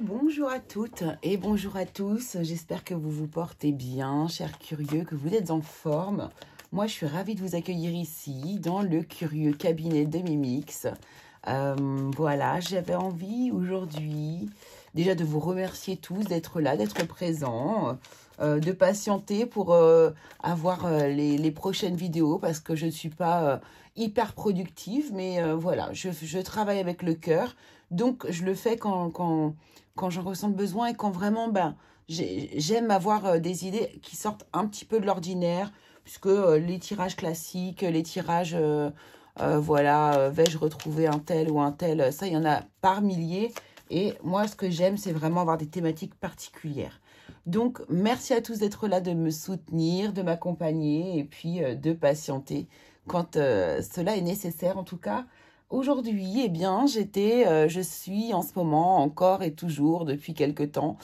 Bonjour à toutes et bonjour à tous. J'espère que vous vous portez bien, chers curieux, que vous êtes en forme. Moi, je suis ravie de vous accueillir ici, dans le curieux cabinet de Mimix. Voilà, j'avais envie aujourd'hui déjà de vous remercier tous d'être là, d'être présents, de patienter pour avoir les prochaines vidéos parce que je ne suis pas hyper productive, mais voilà, je travaille avec le cœur. Donc, je le fais quand j'en ressens le besoin et quand vraiment, j'aime avoir des idées qui sortent un petit peu de l'ordinaire, puisque les tirages classiques, les tirages, voilà, vais-je retrouver un tel ou un tel, ça, il y en a par milliers. Et moi, ce que j'aime, c'est vraiment avoir des thématiques particulières. Donc, merci à tous d'être là, de me soutenir, de m'accompagner et puis de patienter quand cela est nécessaire. En tout cas, aujourd'hui, eh bien, je suis en ce moment encore et toujours depuis quelque temps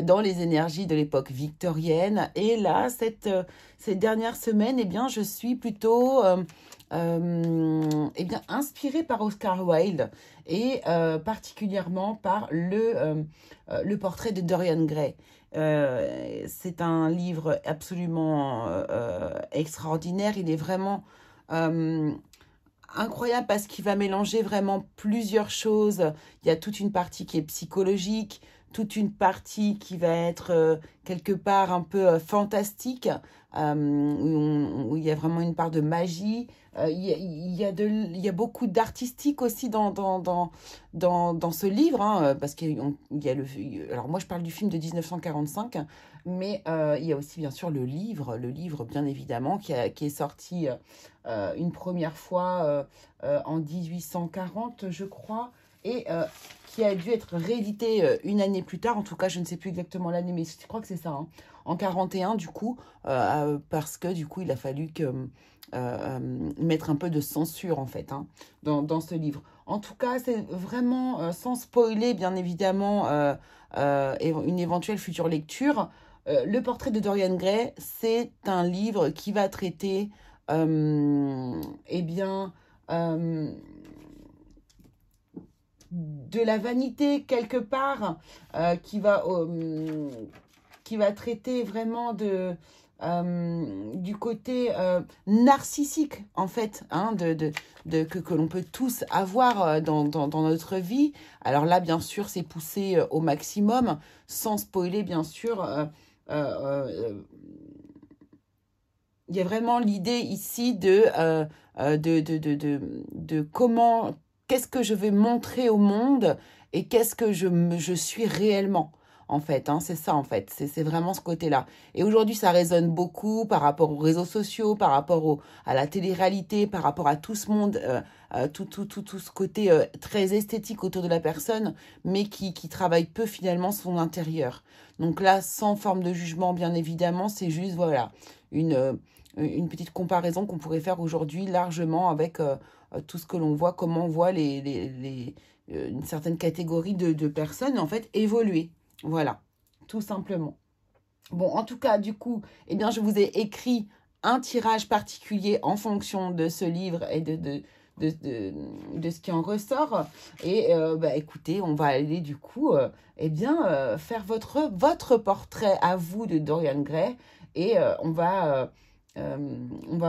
dans les énergies de l'époque victorienne. Et là, ces dernières semaines, eh bien, je suis plutôt eh bien, inspirée par Oscar Wilde et particulièrement par le portrait de Dorian Gray. C'est un livre absolument extraordinaire. Il est vraiment incroyable parce qu'il va mélanger vraiment plusieurs choses. Il y a toute une partie qui est psychologique, toute une partie qui va être quelque part un peu fantastique, où il y a vraiment une part de magie. Il y a beaucoup d'artistique aussi dans ce livre, hein, parce qu'il y a alors moi je parle du film de 1945, mais il y a aussi bien sûr le livre bien évidemment, qui est sorti une première fois en 1840, je crois, et qui a dû être réédité une année plus tard. En tout cas, je ne sais plus exactement l'année, mais je crois que c'est ça, hein, en 41 du coup, parce que du coup, il a fallu mettre un peu de censure en fait, hein, dans ce livre. En tout cas, c'est vraiment, sans spoiler bien évidemment une éventuelle future lecture, le portrait de Dorian Gray, c'est un livre qui va traiter eh bien, de la vanité quelque part, qui va traiter vraiment du côté narcissique en fait, hein, que l'on peut tous avoir dans notre vie. Alors là, bien sûr, c'est poussé au maximum, sans spoiler, bien sûr. Il y a vraiment l'idée ici de comment, qu'est-ce que je vais montrer au monde et qu'est-ce que je suis réellement, en fait, hein, c'est ça, en fait, c'est vraiment ce côté-là. Et aujourd'hui, ça résonne beaucoup par rapport aux réseaux sociaux, par rapport à la télé-réalité, par rapport à tout ce monde, tout ce côté très esthétique autour de la personne, mais qui travaille peu finalement son intérieur. Donc là, sans forme de jugement, bien évidemment, c'est juste, voilà, une petite comparaison qu'on pourrait faire aujourd'hui largement avec tout ce que l'on voit, comment on voit une certaine catégorie de personnes en fait évoluer. Voilà, tout simplement. Bon, en tout cas, du coup, eh bien, je vous ai écrit un tirage particulier en fonction de ce livre et de ce qui en ressort. Et écoutez, on va aller du coup eh bien, faire votre portrait à vous de Dorian Gray. Et on va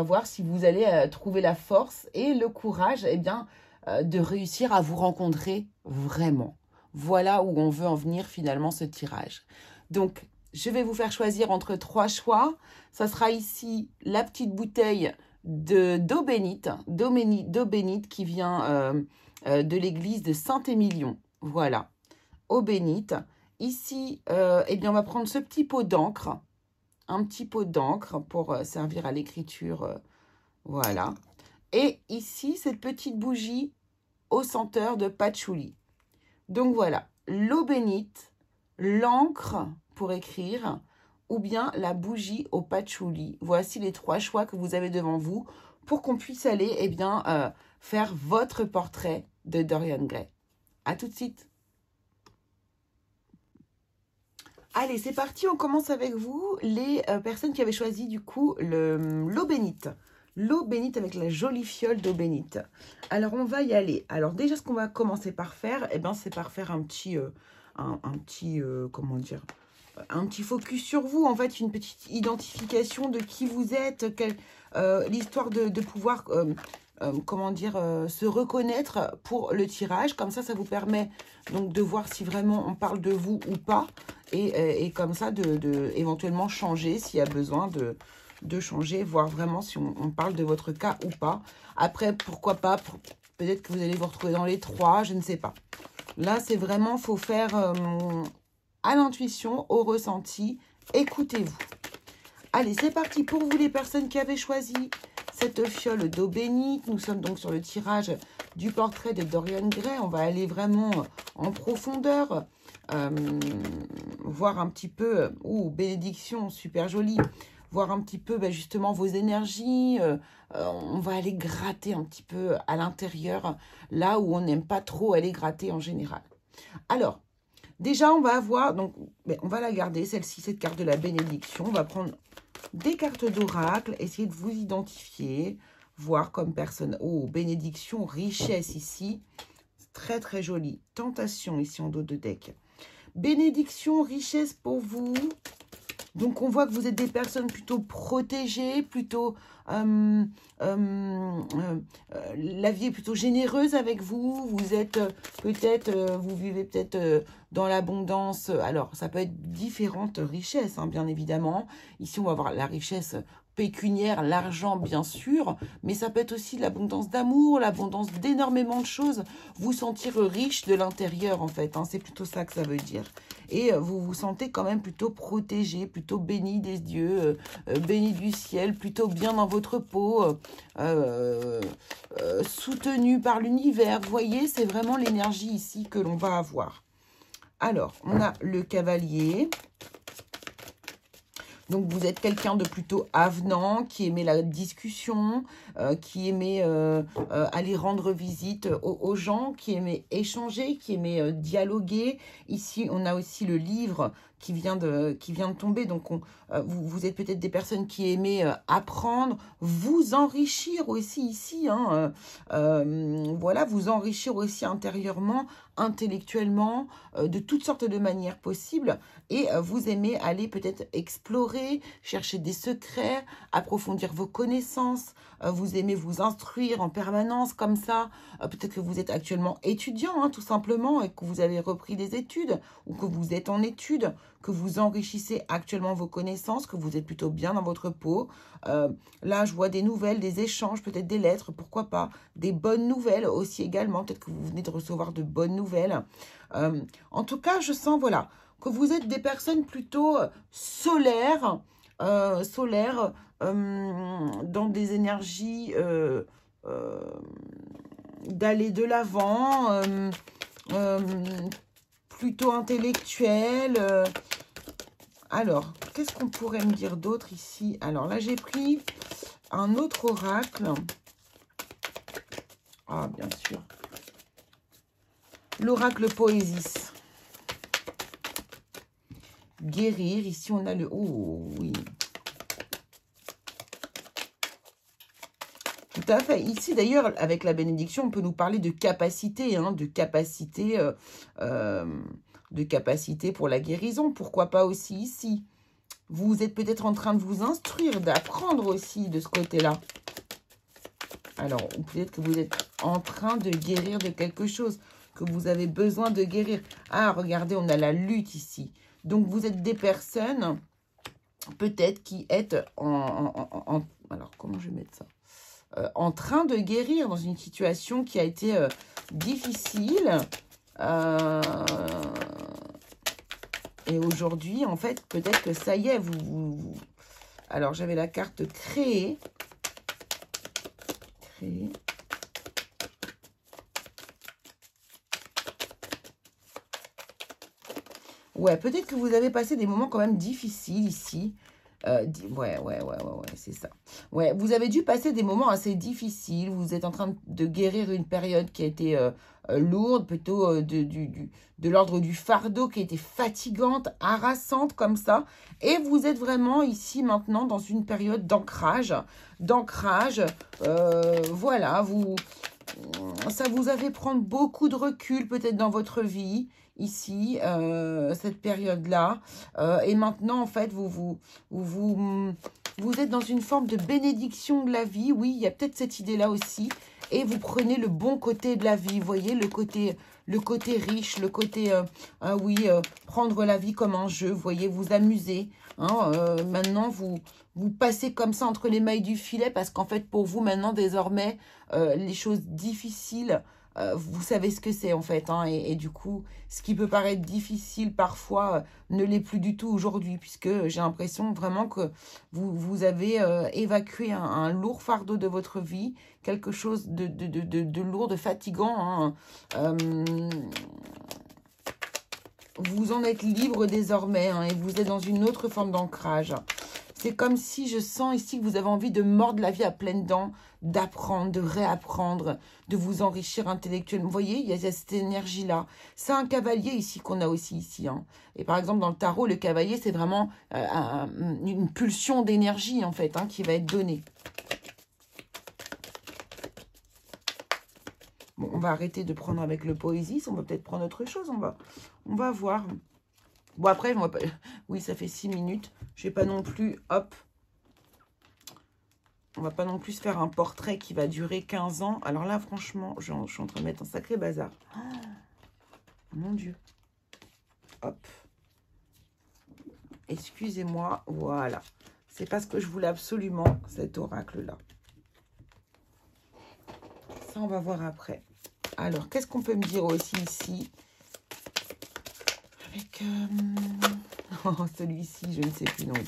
voir si vous allez trouver la force et le courage, eh bien, de réussir à vous rencontrer vraiment. Voilà où on veut en venir finalement ce tirage. Donc, je vais vous faire choisir entre 3 choix. Ça sera ici la petite bouteille d'eau bénite, d'eau bénite qui vient de l'église de Saint-Émilion. Voilà, eau bénite. Ici, eh bien, on va prendre ce petit pot d'encre. Un petit pot d'encre pour servir à l'écriture. Voilà. Et ici, cette petite bougie au senteur de patchouli. Donc voilà, l'eau bénite, l'encre pour écrire, ou bien la bougie au patchouli. Voici les 3 choix que vous avez devant vous pour qu'on puisse aller eh bien, faire votre portrait de Dorian Gray. À tout de suite. Allez, c'est parti, on commence avec vous, les personnes qui avaient choisi du coup l'eau bénite. L'eau bénite avec la jolie fiole d'eau bénite. Alors, on va y aller. Alors, déjà, ce qu'on va commencer par faire, eh ben, c'est par faire un petit un petit, comment dire, un petit focus sur vous, en fait, une petite identification de qui vous êtes, l'histoire de pouvoir, comment dire, se reconnaître pour le tirage. Comme ça vous permet donc de voir si vraiment on parle de vous ou pas, et comme ça, éventuellement changer s'il y a besoin de changer, voir vraiment si on parle de votre cas ou pas. Après, pourquoi pas, peut-être que vous allez vous retrouver dans les 3, je ne sais pas. Là, c'est vraiment, faut faire à l'intuition, au ressenti. Écoutez-vous. Allez, c'est parti pour vous les personnes qui avaient choisi cette fiole d'eau bénite. Nous sommes donc sur le tirage du portrait de Dorian Gray. On va aller vraiment en profondeur, voir un petit peu, bénédiction, super jolie, voir un petit peu justement vos énergies. On va aller gratter un petit peu à l'intérieur, là où on n'aime pas trop aller gratter en général. Alors, déjà, on va avoir, donc, on va la garder, celle-ci, cette carte de la bénédiction. On va prendre des cartes d'oracle, essayer de vous identifier, voir comme personne. Oh, bénédiction, richesse ici. Très, très joli. Tentation ici en dos de deck. Bénédiction, richesse pour vous. Donc, on voit que vous êtes des personnes plutôt protégées, plutôt... la vie est plutôt généreuse avec vous. Vous êtes peut-être... vous vivez peut-être dans l'abondance. Alors, ça peut être différentes richesses, hein, bien évidemment. Ici, on va avoir la richesse pécuniaire, l'argent, bien sûr. Mais ça peut être aussi l'abondance d'amour, l'abondance d'énormément de choses. Vous sentir riche de l'intérieur, en fait. Hein, c'est plutôt ça que ça veut dire. Et vous vous sentez quand même plutôt protégé, plutôt béni des dieux, béni du ciel, plutôt bien dans votre peau, soutenu par l'univers. Vous voyez, c'est vraiment l'énergie ici que l'on va avoir. Alors, on a le cavalier. Donc, vous êtes quelqu'un de plutôt avenant, qui aimait la discussion, qui aimait aller rendre visite aux gens, qui aimait échanger, qui aimait dialoguer. Ici, on a aussi le livre qui vient de tomber. Donc, vous êtes peut-être des personnes qui aimaient apprendre, vous enrichir aussi ici. Hein, voilà, vous enrichir aussi intérieurement, intellectuellement, de toutes sortes de manières possibles. Et vous aimez aller peut-être explorer, chercher des secrets, approfondir vos connaissances. Vous aimez vous instruire en permanence comme ça. Peut-être que vous êtes actuellement étudiant, hein, tout simplement, et que vous avez repris des études, ou que vous êtes en études, que vous enrichissez actuellement vos connaissances, que vous êtes plutôt bien dans votre peau. Là, je vois des nouvelles, des échanges, peut-être des lettres, pourquoi pas. Des bonnes nouvelles aussi également. Peut-être que vous venez de recevoir de bonnes nouvelles. En tout cas, je sens, voilà, que vous êtes des personnes plutôt solaires, dans des énergies d'aller de l'avant, plutôt intellectuelles. Alors, qu'est-ce qu'on pourrait me dire d'autre ici? Alors là, j'ai pris un autre oracle. Ah, bien sûr. L'oracle Poésis. Guérir. Ici, on a le... Oh, oui. Tout à fait. Ici, d'ailleurs, avec la bénédiction, on peut nous parler de capacité, hein, de capacité pour la guérison. Pourquoi pas aussi ici? Vous êtes peut-être en train de vous instruire, d'apprendre aussi de ce côté-là. Alors, peut-être que vous êtes en train de guérir de quelque chose, que vous avez besoin de guérir. Ah, regardez, on a la lutte ici. Donc, vous êtes des personnes, peut-être, qui êtes alors, comment je vais mettre ça? En train de guérir dans une situation qui a été difficile. Et aujourd'hui, en fait, peut-être que ça y est, vous... Alors, j'avais la carte créer. Créer. Ouais, peut-être que vous avez passé des moments quand même difficiles ici. Ouais, c'est ça. Ouais, vous avez dû passer des moments assez difficiles. Vous êtes en train de guérir une période qui a été lourde, plutôt de l'ordre du fardeau, qui a été fatigante, harassante comme ça. Et vous êtes vraiment ici maintenant dans une période d'ancrage. Voilà, ça vous a fait prendre beaucoup de recul peut-être dans votre vie. ici, cette période-là. Et maintenant, en fait, vous êtes dans une forme de bénédiction de la vie. Oui, il y a peut-être cette idée-là aussi. Et vous prenez le bon côté de la vie. Vous voyez, le côté riche, le côté, oui, prendre la vie comme un jeu. Vous voyez, vous amuser. Hein, maintenant, vous passez comme ça entre les mailles du filet parce qu'en fait, pour vous, maintenant, désormais, les choses difficiles, vous savez ce que c'est en fait. Hein, et du coup, ce qui peut paraître difficile parfois ne l'est plus du tout aujourd'hui puisque j'ai l'impression vraiment que vous avez évacué un lourd fardeau de votre vie, quelque chose de lourd, de fatigant. Hein, vous en êtes libre désormais hein, et vous êtes dans une autre forme d'ancrage. C'est comme si je sens ici que vous avez envie de mordre la vie à pleines dents, d'apprendre, de réapprendre, de vous enrichir intellectuellement. Vous voyez, il y a cette énergie-là. C'est un cavalier ici qu'on a aussi ici. Hein. Et par exemple, dans le tarot, le cavalier, c'est vraiment une pulsion d'énergie en fait hein, qui va être donnée. Bon, on va arrêter de prendre avec le poésie. On va peut-être prendre autre chose. On va voir. Bon, après, on va pas... oui, ça fait 6 minutes. Je vais pas non plus... Hop. On va pas non plus faire un portrait qui va durer 15 ans. Alors là, franchement, je suis en train de mettre un sacré bazar. Oh, mon Dieu. Hop. Excusez-moi. Voilà. C'est parce que je voulais absolument cet oracle-là. Ça, on va voir après. Alors, qu'est-ce qu'on peut me dire aussi ici? Avec oh, celui-ci, je ne sais plus non plus.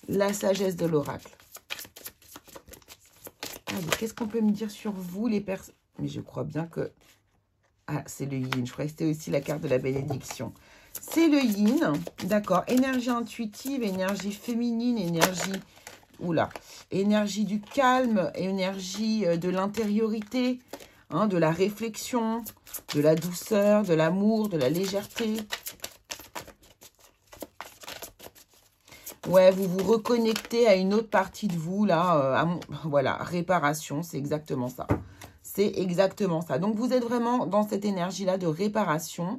La sagesse de l'oracle. Allez, qu'est-ce qu'on peut me dire sur vous, les personnes? Mais je crois bien que... Ah, c'est le yin. Je crois que c'était aussi la carte de la bénédiction. C'est le yin. D'accord. Énergie intuitive, énergie féminine, énergie... Oula. Énergie du calme, énergie de l'intériorité, hein, de la réflexion, de la douceur, de l'amour, de la légèreté. Ouais, vous vous reconnectez à une autre partie de vous, là. Voilà, réparation, c'est exactement ça. C'est exactement ça. Donc, vous êtes vraiment dans cette énergie-là de réparation,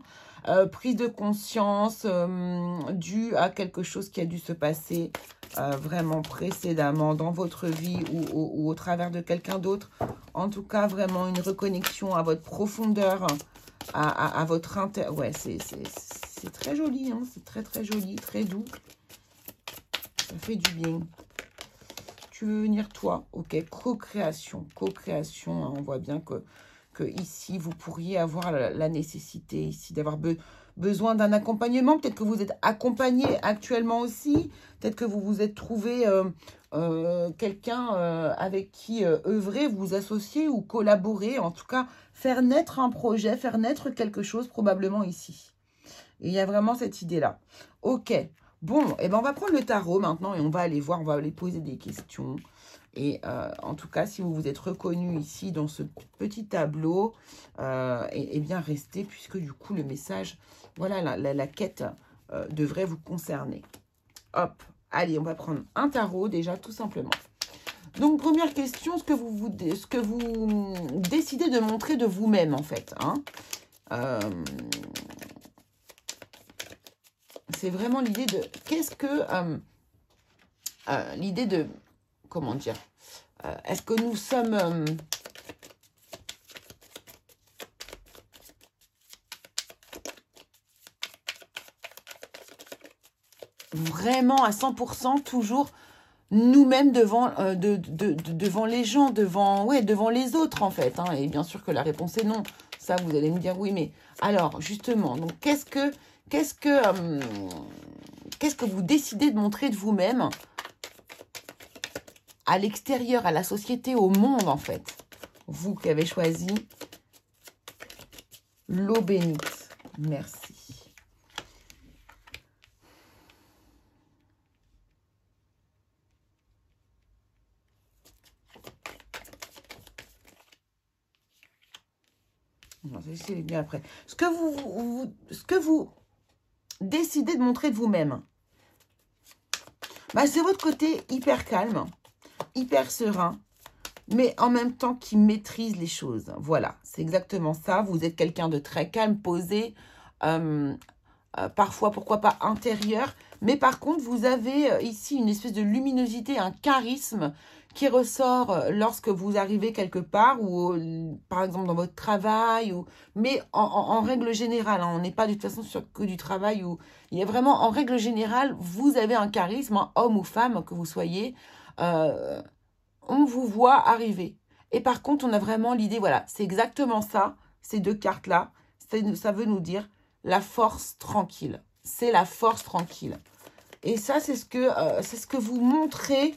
prise de conscience due à quelque chose qui a dû se passer vraiment précédemment dans votre vie ou au travers de quelqu'un d'autre. En tout cas, vraiment une reconnexion à votre profondeur, à votre intérieur. Ouais, c'est très joli, hein, c'est très très joli, très doux. Ça fait du bien. Tu veux venir toi? Ok, co-création. Co-création, hein, on voit bien que ici, vous pourriez avoir la nécessité ici d'avoir besoin d'un accompagnement. Peut-être que vous êtes accompagné actuellement aussi. Peut-être que vous vous êtes trouvé quelqu'un avec qui œuvrer, vous associer ou collaborer. En tout cas, faire naître un projet, faire naître quelque chose probablement ici. Et il y a vraiment cette idée-là. Ok. Bon, eh ben on va prendre le tarot maintenant et on va aller voir, on va aller poser des questions. Et en tout cas, si vous vous êtes reconnu ici dans ce petit tableau, eh bien restez puisque du coup le message, voilà, la quête devrait vous concerner. Hop, allez, on va prendre un tarot déjà tout simplement. Donc première question, ce que vous décidez de montrer de vous-même en fait. Hein. C'est vraiment l'idée de... Qu'est-ce que... l'idée de... Comment dire? Est-ce que nous sommes... vraiment à 100% toujours nous-mêmes devant, devant les gens, devant les autres en fait. Hein. Et bien sûr que la réponse est non. Ça, vous allez me dire oui, mais... Alors, justement, donc qu'est-ce que vous décidez de montrer de vous-même à l'extérieur, à la société, au monde, en fait? Vous qui avez choisi l'eau bénite. Merci. Non, c'est bien après. Ce que vous décidez de montrer de vous-même, bah, c'est votre côté hyper calme, hyper serein, mais en même temps qui maîtrise les choses. Voilà, c'est exactement ça. Vous êtes quelqu'un de très calme, posé, parfois, pourquoi pas, intérieur. Mais par contre, vous avez ici une espèce de luminosité, un charisme qui ressort lorsque vous arrivez quelque part, ou par exemple dans votre travail, mais en règle générale, hein, on n'est pas de toute façon sur que du travail, où il y a vraiment, en règle générale, vous avez un charisme, hein, homme ou femme que vous soyez, on vous voit arriver. Et par contre, on a vraiment l'idée, voilà, c'est exactement ça, ces deux cartes-là, ça veut nous dire la force tranquille. C'est la force tranquille. Et ça, c'est ce que vous montrez,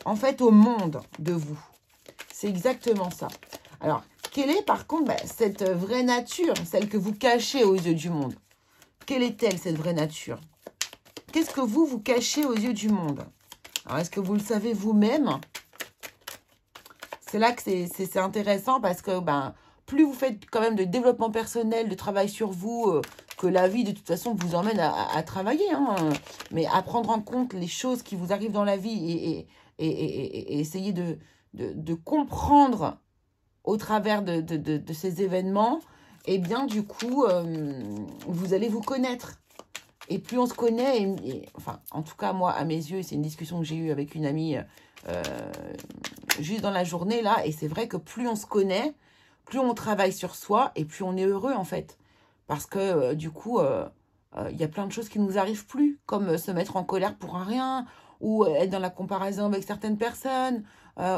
en fait, au monde de vous. C'est exactement ça. Alors, quelle est, par contre, cette vraie nature, celle que vous cachez aux yeux du monde? Quelle est-elle, cette vraie nature? Qu'est-ce que vous cachez aux yeux du monde? Alors, est-ce que vous le savez vous-même? C'est là que c'est intéressant, parce que plus vous faites quand même de développement personnel, de travail sur vous, que la vie de toute façon vous emmène à travailler, hein, mais à prendre en compte les choses qui vous arrivent dans la vie et essayer de comprendre au travers de ces événements, et bien du coup, vous allez vous connaître. Et plus on se connaît, enfin, en tout cas, moi, à mes yeux, c'est une discussion que j'ai eue avec une amie juste dans la journée, là, et c'est vrai que plus on se connaît, plus on travaille sur soi, et plus on est heureux, en fait. Parce que, du coup, il y a plein de choses qui nous arrivent plus, comme se mettre en colère pour un rien, ou être dans la comparaison avec certaines personnes,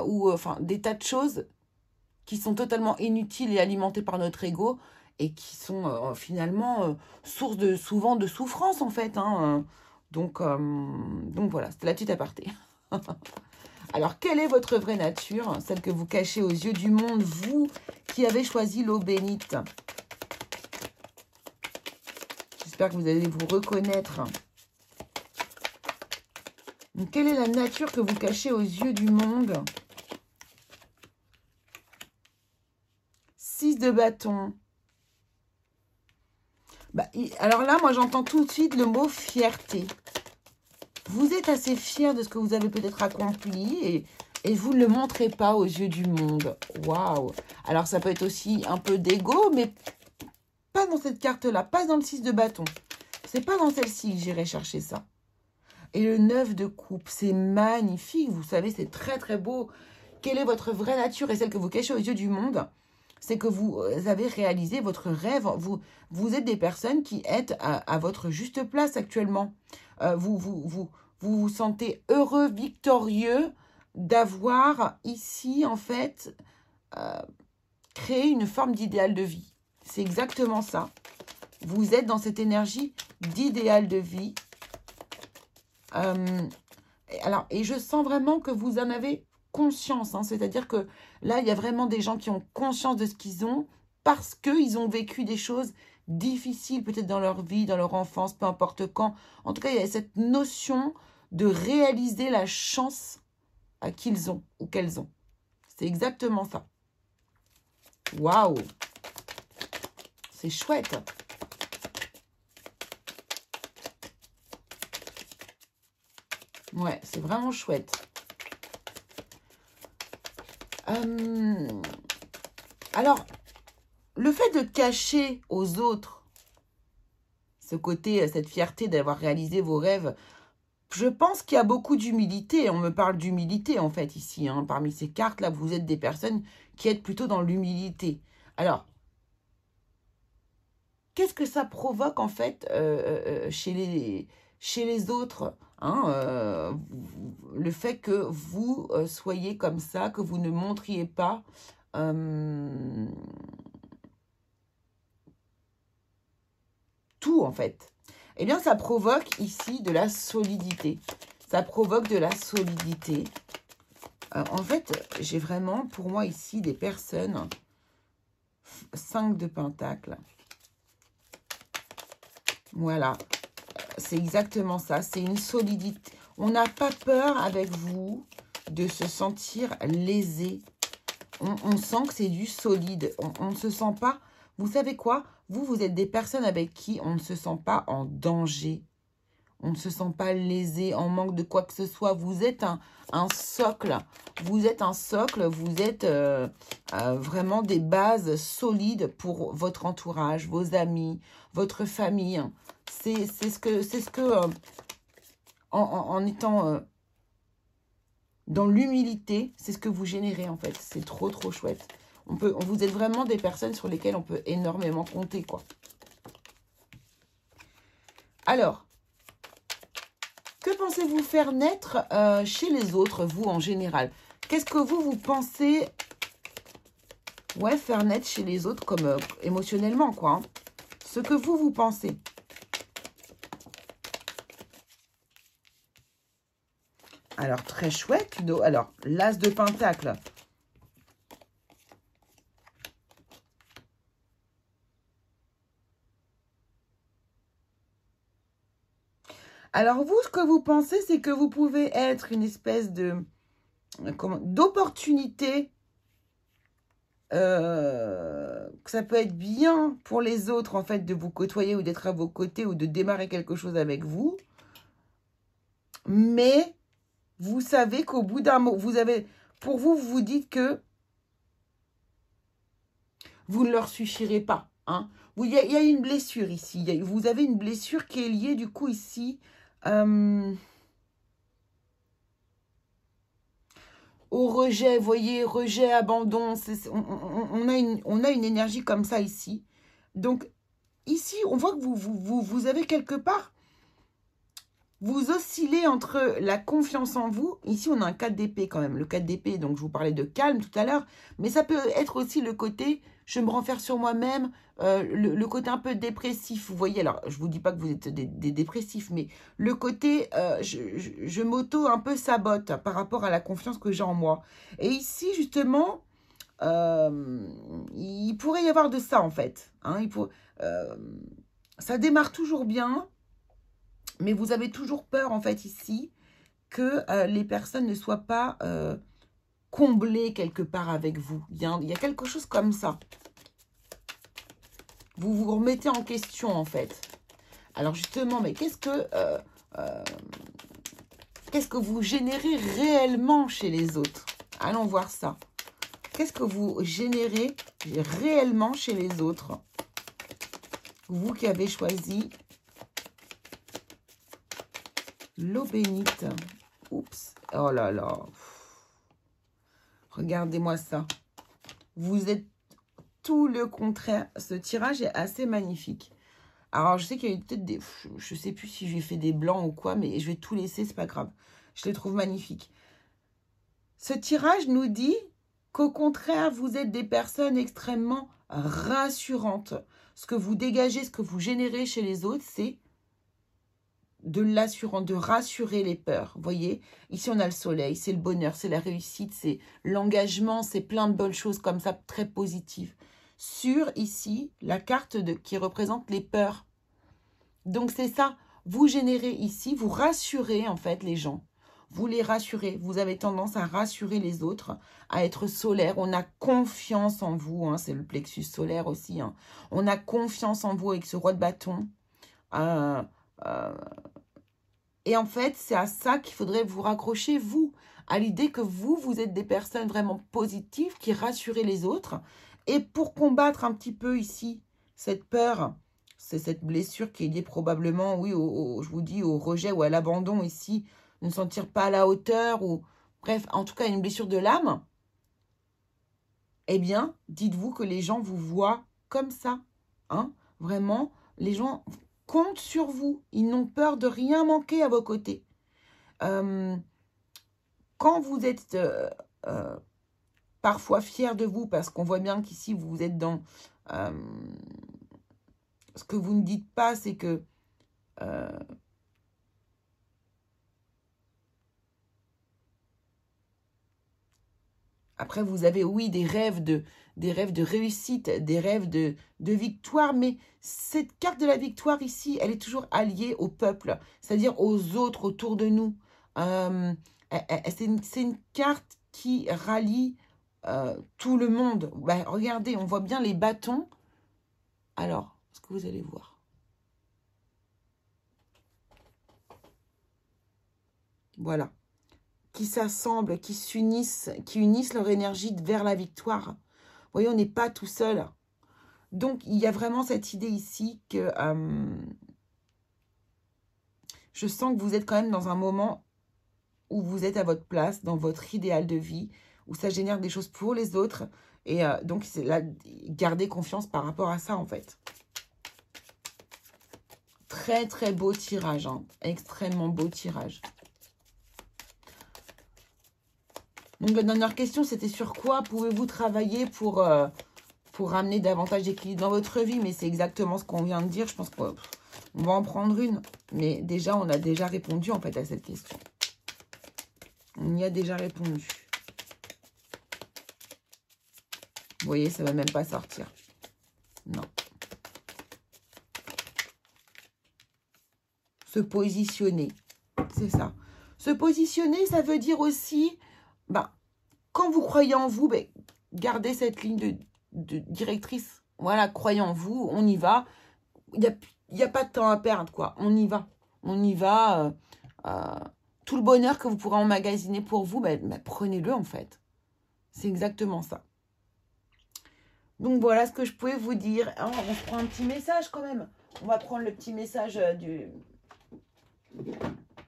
ou enfin, des tas de choses qui sont totalement inutiles et alimentées par notre ego, et qui sont finalement source souvent de souffrance, en fait. Hein. Donc voilà, c'était la petite aparté. Alors, quelle est votre vraie nature, celle que vous cachez aux yeux du monde, vous qui avez choisi l'eau bénite? J'espère que vous allez vous reconnaître. Donc, quelle est la nature que vous cachez aux yeux du monde? 6 de bâton. Alors là, moi, j'entends tout de suite le mot fierté. Vous êtes assez fier de ce que vous avez peut-être accompli et vous ne le montrez pas aux yeux du monde. Waouh! Alors, ça peut être aussi un peu d'ego, mais pas dans cette carte-là, pas dans le 6 de bâton. C'est pas dans celle-ci que j'irai chercher ça. Et le 9 de coupe, c'est magnifique. Vous savez, c'est très, très beau. Quelle est votre vraie nature et celle que vous cachez aux yeux du monde? C'est que vous avez réalisé votre rêve. Vous êtes des personnes qui êtes à votre juste place actuellement. Vous vous sentez heureux, victorieux d'avoir ici, en fait, créé une forme d'idéal de vie. C'est exactement ça. Vous êtes dans cette énergie d'idéal de vie. Et je sens vraiment que vous en avez conscience. Hein, c'est-à-dire que là, il y a vraiment des gens qui ont conscience de ce qu'ils ont parce qu'ils ont vécu des choses difficiles, peut-être dans leur vie, dans leur enfance, peu importe quand. En tout cas, il y a cette notion de réaliser la chance qu'ils ont ou qu'elles ont. C'est exactement ça. Waouh! C'est chouette. Ouais, c'est vraiment chouette. Alors, le fait de cacher aux autres ce côté, cette fierté d'avoir réalisé vos rêves, je pense qu'il y a beaucoup d'humilité. On me parle d'humilité, en fait, ici. Hein. Parmi ces cartes-là, vous êtes des personnes qui êtes plutôt dans l'humilité. Alors, qu'est-ce que ça provoque, en fait, chez les autres, hein, le fait que vous soyez comme ça, que vous ne montriez pas tout, en fait. Eh bien, ça provoque ici de la solidité. Ça provoque de la solidité. En fait, j'ai vraiment, pour moi, ici, des personnes, 5 de pentacles. Voilà. C'est exactement ça. C'est une solidité. On n'a pas peur avec vous de se sentir lésé. On sent que c'est du solide. On ne se sent pas... Vous savez quoi? Vous êtes des personnes avec qui on ne se sent pas en danger. On ne se sent pas lésé, en manque de quoi que ce soit. Vous êtes un socle. Vous êtes un socle. Vous êtes vraiment des bases solides pour votre entourage, vos amis, votre famille. C'est ce que en étant dans l'humilité, c'est ce que vous générez en fait. C'est trop, trop chouette. Vous êtes vraiment des personnes sur lesquelles on peut énormément compter, quoi. Alors, que pensez-vous faire naître chez les autres, vous, en général? Qu'est-ce que vous pensez faire naître chez les autres, comme émotionnellement, quoi, hein? Ce que vous pensez. Alors, très chouette. Alors, l'as de pentacle. Alors, vous, ce que vous pensez, c'est que vous pouvez être une espèce d'opportunité, que ça peut être bien pour les autres, en fait, de vous côtoyer ou d'être à vos côtés ou de démarrer quelque chose avec vous. Mais vous savez qu'au bout d'un moment, pour vous, vous dites que vous ne leur suffirez pas. Hein. Il y a une blessure ici. Vous avez une blessure qui est liée, du coup, ici, au rejet, vous voyez, rejet, abandon. On a une énergie comme ça ici. Donc, ici, on voit que vous avez quelque part, vous oscillez entre la confiance en vous. Ici, on a un 4 d'épée quand même. Le 4 d'épée, donc je vous parlais de calme tout à l'heure. Mais ça peut être aussi le côté, je me renferme sur moi-même, le côté un peu dépressif. Vous voyez, alors, je ne vous dis pas que vous êtes des dépressifs, mais le côté, je m'auto un peu sabote par rapport à la confiance que j'ai en moi. Et ici, justement, il pourrait y avoir de ça, en fait. Hein, ça démarre toujours bien. Mais vous avez toujours peur, en fait, ici, que les personnes ne soient pas comblées quelque part avec vous. Il y a quelque chose comme ça. Vous vous remettez en question, en fait. Alors, justement, mais qu'est-ce que vous générez réellement chez les autres? Allons voir ça. Qu'est-ce que vous générez réellement chez les autres? Vous qui avez choisi l'eau bénite. Oups. Oh là là. Regardez-moi ça. Vous êtes tout le contraire. Ce tirage est assez magnifique. Alors, je sais qu'il y a eu peut-être des... Je ne sais plus si j'ai fait des blancs ou quoi, mais je vais tout laisser, c'est pas grave. Je les trouve magnifiques. Ce tirage nous dit qu'au contraire, vous êtes des personnes extrêmement rassurantes. Ce que vous dégagez, ce que vous générez chez les autres, c'est de l'assurance, de rassurer les peurs. Vous voyez, ici on a le soleil, c'est le bonheur, c'est la réussite, c'est l'engagement, c'est plein de bonnes choses comme ça, très positives. Sur ici, la carte qui représente les peurs. Donc c'est ça, vous générez ici, vous rassurez en fait les gens. Vous les rassurez, vous avez tendance à rassurer les autres, à être solaire. On a confiance en vous, hein, c'est le plexus solaire aussi. Hein. On a confiance en vous avec ce roi de bâton. Et en fait, c'est à ça qu'il faudrait vous raccrocher, vous, à l'idée que vous êtes des personnes vraiment positives qui rassurez les autres. Et pour combattre un petit peu ici cette peur, c'est cette blessure qui est liée probablement, oui, je vous dis, au rejet ou à l'abandon ici, ne se sentir pas à la hauteur, ou bref, en tout cas, une blessure de l'âme, eh bien, dites-vous que les gens vous voient comme ça. Hein, vraiment, les gens comptent sur vous. Ils n'ont peur de rien manquer à vos côtés. Quand vous êtes parfois fiers de vous, parce qu'on voit bien qu'ici, vous êtes dans... ce que vous ne dites pas, c'est que... après, vous avez, oui, des rêves de réussite, des rêves de victoire, mais cette carte de la victoire ici, elle est toujours alliée au peuple, c'est-à-dire aux autres autour de nous. C'est une carte qui rallie tout le monde. Ben, regardez, on voit bien les bâtons. Alors, ce que vous allez voir. Voilà. Qui s'assemblent, qui s'unissent, qui unissent leur énergie vers la victoire. Vous voyez, on n'est pas tout seul. Donc, il y a vraiment cette idée ici que je sens que vous êtes quand même dans un moment où vous êtes à votre place, dans votre idéal de vie, où ça génère des choses pour les autres. Et donc, c'est là, gardez confiance par rapport à ça, en fait. Très, très beau tirage. Hein. Extrêmement beau tirage. Donc, la dernière question, c'était sur quoi pouvez-vous travailler pour ramener davantage d'équilibre dans votre vie? Mais c'est exactement ce qu'on vient de dire. Je pense qu'on va en prendre une. Mais déjà, on a déjà répondu, en fait, à cette question. On y a déjà répondu. Vous voyez, ça ne va même pas sortir. Non. Se positionner. C'est ça. Se positionner, ça veut dire aussi, quand vous croyez en vous, gardez cette ligne de directrice. Voilà, croyez en vous, on y va. Il n'y a pas de temps à perdre, quoi. On y va. On y va. Tout le bonheur que vous pourrez emmagasiner pour vous, prenez-le, en fait. C'est exactement ça. Donc, voilà ce que je pouvais vous dire. Oh, on se prend un petit message, quand même. On va prendre le petit message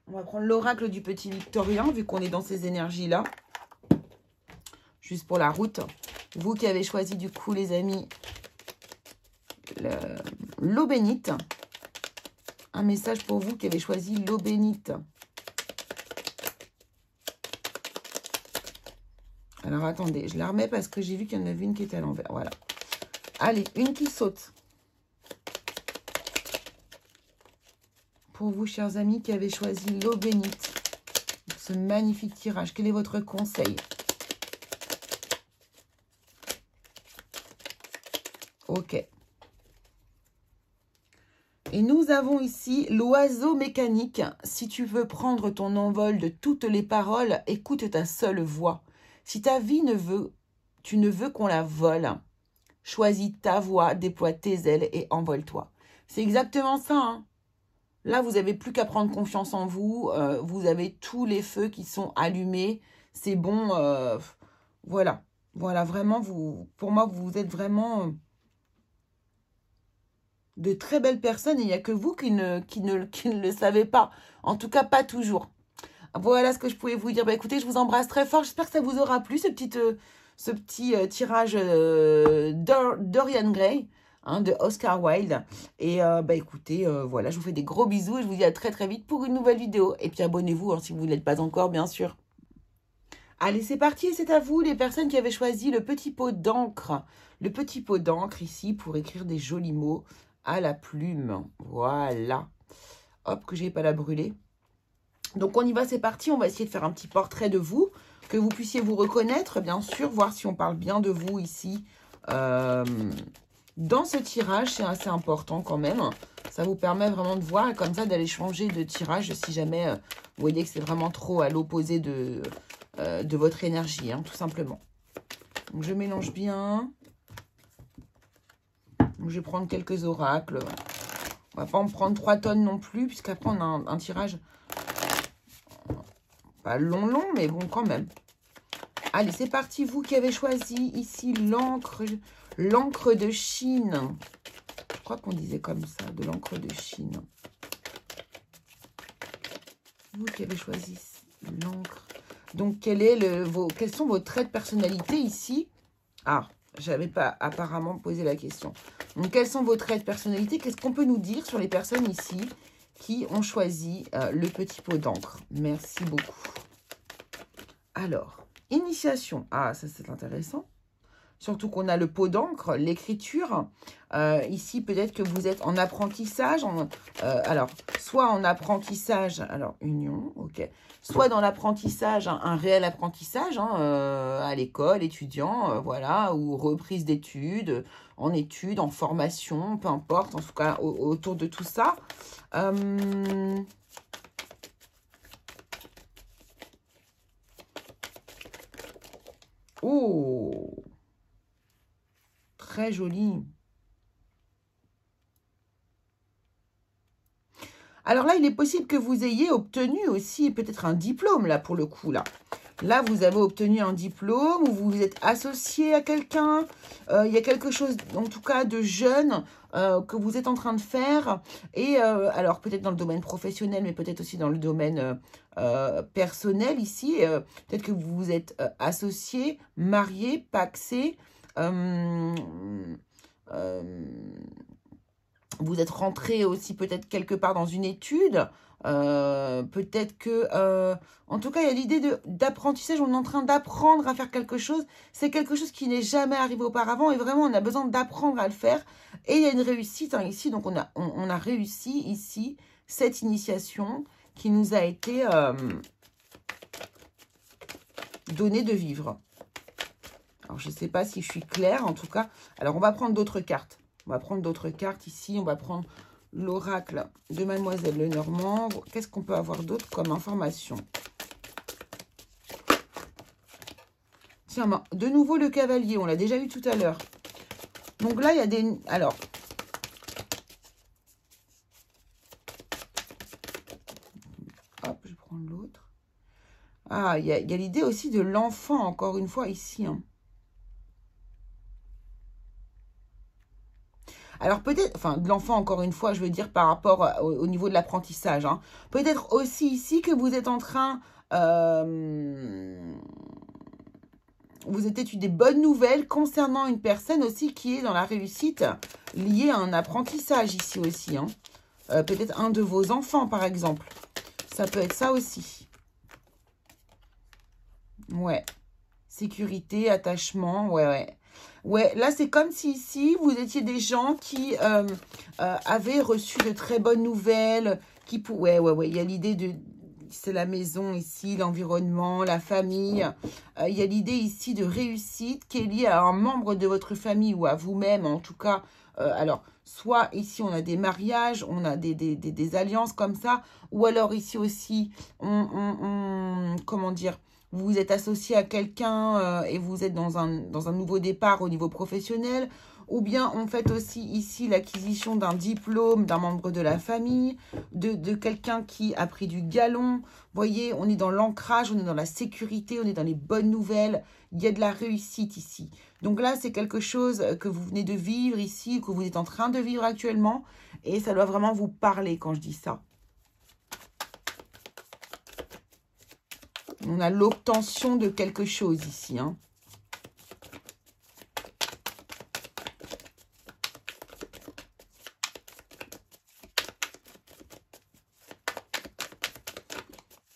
On va prendre l'oracle du petit Victorien, vu qu'on est dans ces énergies-là. Juste pour la route. Vous qui avez choisi, du coup, les amis, l'eau bénite. Un message pour vous qui avez choisi l'eau bénite. Alors, attendez, je la remets parce que j'ai vu qu'il y en avait une qui était à l'envers. Voilà. Allez, une qui saute. Pour vous, chers amis, qui avez choisi l'eau bénite. Ce magnifique tirage. Quel est votre conseil? Ok. Et nous avons ici l'oiseau mécanique. Si tu veux prendre ton envol de toutes les paroles, écoute ta seule voix. Si ta vie tu ne veux qu'on la vole, choisis ta voix, déploie tes ailes et envole-toi. C'est exactement ça. Hein. Là, vous n'avez plus qu'à prendre confiance en vous. Vous avez tous les feux qui sont allumés. C'est bon. Voilà. Voilà, vraiment, pour moi, vous êtes vraiment de très belles personnes. Il n'y a que vous qui ne le savez pas. En tout cas, pas toujours. Voilà ce que je pouvais vous dire. Écoutez, je vous embrasse très fort. J'espère que ça vous aura plu, ce petit tirage Dorian Gray, hein, de Oscar Wilde. Et écoutez, voilà, je vous fais des gros bisous et je vous dis à très très vite pour une nouvelle vidéo. Et puis abonnez-vous hein, si vous ne l'êtes pas encore, bien sûr. Allez, c'est parti, c'est à vous, les personnes qui avaient choisi le petit pot d'encre. Le petit pot d'encre ici pour écrire des jolis mots à la plume. Voilà. Hop, que j'ai pas la brûler. Donc, on y va, c'est parti. On va essayer de faire un petit portrait de vous, que vous puissiez vous reconnaître, bien sûr, voir si on parle bien de vous ici. Dans ce tirage, c'est assez important quand même. Ça vous permet vraiment de voir, et comme ça, d'aller changer de tirage si jamais vous voyez que c'est vraiment trop à l'opposé de votre énergie, hein, tout simplement. Donc, je mélange bien. Donc, je vais prendre quelques oracles. On va pas en prendre 3 tonnes non plus, puisqu'après, on a un tirage pas long, mais bon, quand même. Allez, c'est parti. Vous qui avez choisi ici l'encre de Chine. Je crois qu'on disait comme ça, de l'encre de Chine. Vous qui avez choisi l'encre. Donc, quels sont vos traits de personnalité ici? Ah, j'avais pas apparemment posé la question. Donc, quels sont vos traits de personnalité? Qu'est-ce qu'on peut nous dire sur les personnes ici qui ont choisi le petit pot d'encre? Merci beaucoup. Alors, initiation. Ah, ça c'est intéressant. Surtout qu'on a le pot d'encre, l'écriture. Ici, peut-être que vous êtes en apprentissage. Alors, soit en apprentissage, alors union, ok. Soit dans l'apprentissage, un réel apprentissage, hein, à l'école, étudiant, voilà, ou reprise d'études, en formation, peu importe, en tout cas, autour de tout ça. Oh, très joli. Alors là, il est possible que vous ayez obtenu aussi peut-être un diplôme, là, pour le coup, là. Là, vous avez obtenu un diplôme ou vous vous êtes associé à quelqu'un. Il y a quelque chose, en tout cas, de jeune que vous êtes en train de faire. Et alors, peut-être dans le domaine professionnel, mais peut-être aussi dans le domaine personnel ici. Peut-être que vous vous êtes associé, marié, pacsé. Vous êtes rentré aussi peut-être quelque part dans une étude. Peut-être que, en tout cas, il y a l'idée d'apprentissage. On est en train d'apprendre à faire quelque chose. C'est quelque chose qui n'est jamais arrivé auparavant. Et vraiment, on a besoin d'apprendre à le faire. Et il y a une réussite hein, ici. Donc, on a réussi ici cette initiation qui nous a été donnée de vivre. Alors, je ne sais pas si je suis claire. En tout cas, alors, on va prendre d'autres cartes. On va prendre d'autres cartes ici. On va prendre l'oracle de Mademoiselle Lenormand. Qu'est-ce qu'on peut avoir d'autre comme information? Tiens, de nouveau le cavalier. On l'a déjà eu tout à l'heure. Donc là, il y a des... Alors... Hop, je prends l'autre. Ah, il y a l'idée aussi de l'enfant, encore une fois, ici. Hein. Alors peut-être, enfin de l'enfant encore une fois, je veux dire par rapport au niveau de l'apprentissage. Hein. Peut-être aussi ici que vous êtes en train, vous êtes eu des bonnes nouvelles concernant une personne aussi qui est dans la réussite liée à un apprentissage ici aussi. Hein. Peut-être un de vos enfants par exemple. Ça peut être ça aussi. Ouais. Sécurité, attachement, ouais. Ouais, là, c'est comme si ici, vous étiez des gens qui avaient reçu de très bonnes nouvelles. Ouais, il y a l'idée de... C'est la maison ici, l'environnement, la famille. Il y a l'idée ici de réussite qui est liée à un membre de votre famille ou à vous-même, en tout cas. Alors, soit ici, on a des mariages, on a des alliances comme ça. Ou alors ici aussi, comment dire, vous vous êtes associé à quelqu'un et vous êtes dans un nouveau départ au niveau professionnel. Ou bien on fait aussi ici l'acquisition d'un diplôme d'un membre de la famille, de quelqu'un qui a pris du galon. Vous voyez, on est dans l'ancrage, on est dans la sécurité, on est dans les bonnes nouvelles. Il y a de la réussite ici. Donc là, c'est quelque chose que vous venez de vivre ici, que vous êtes en train de vivre actuellement. Et ça doit vraiment vous parler quand je dis ça. On a l'obtention de quelque chose ici. Hein.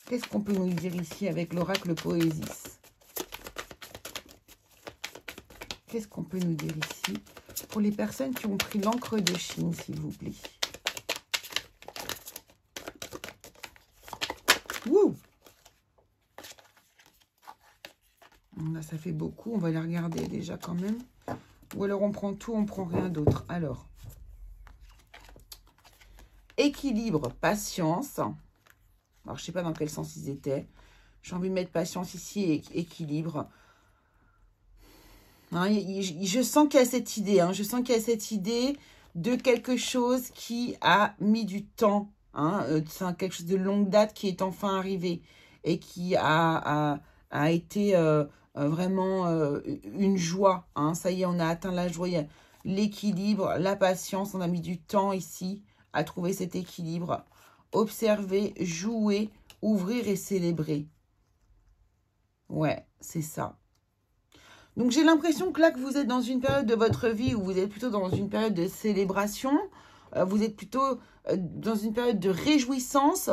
Qu'est-ce qu'on peut nous dire ici avec l'oracle Poésis? Qu'est-ce qu'on peut nous dire ici pour les personnes qui ont pris l'encre de Chine, s'il vous plaît? Wouh! Là, ça fait beaucoup. On va les regarder déjà quand même. Ou alors on prend tout, on prend rien d'autre. Alors, équilibre, patience. Alors, je ne sais pas dans quel sens ils étaient. J'ai envie de mettre patience ici et équilibre. Hein, je sens qu'il y a cette idée. Hein, je sens qu'il y a cette idée de quelque chose qui a mis du temps. Hein, c'est quelque chose de longue date qui est enfin arrivé. Et qui a été vraiment une joie. Hein, ça y est, on a atteint la joie. L'équilibre, la patience. On a mis du temps ici à trouver cet équilibre. Observer, jouer, ouvrir et célébrer. Ouais, c'est ça. Donc, j'ai l'impression que là, que vous êtes dans une période de votre vie où vous êtes plutôt dans une période de célébration. Vous êtes plutôt dans une période de réjouissance.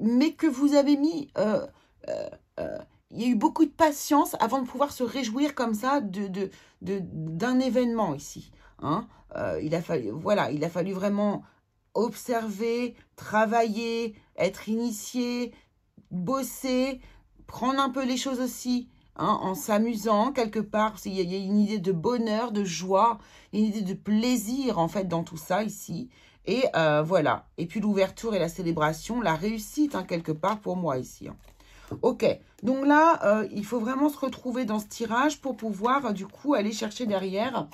Mais que vous avez mis... il y a eu beaucoup de patience avant de pouvoir se réjouir comme ça d'un événement ici. Hein. Il a fallu vraiment observer, travailler, être initié, bosser, prendre un peu les choses aussi, hein, en s'amusant quelque part. Il y a une idée de bonheur, de joie, une idée de plaisir en fait dans tout ça ici. Et voilà. Et puis l'ouverture et la célébration, la réussite hein, quelque part pour moi ici. Hein. Ok, donc là, il faut vraiment se retrouver dans ce tirage pour pouvoir du coup aller chercher derrière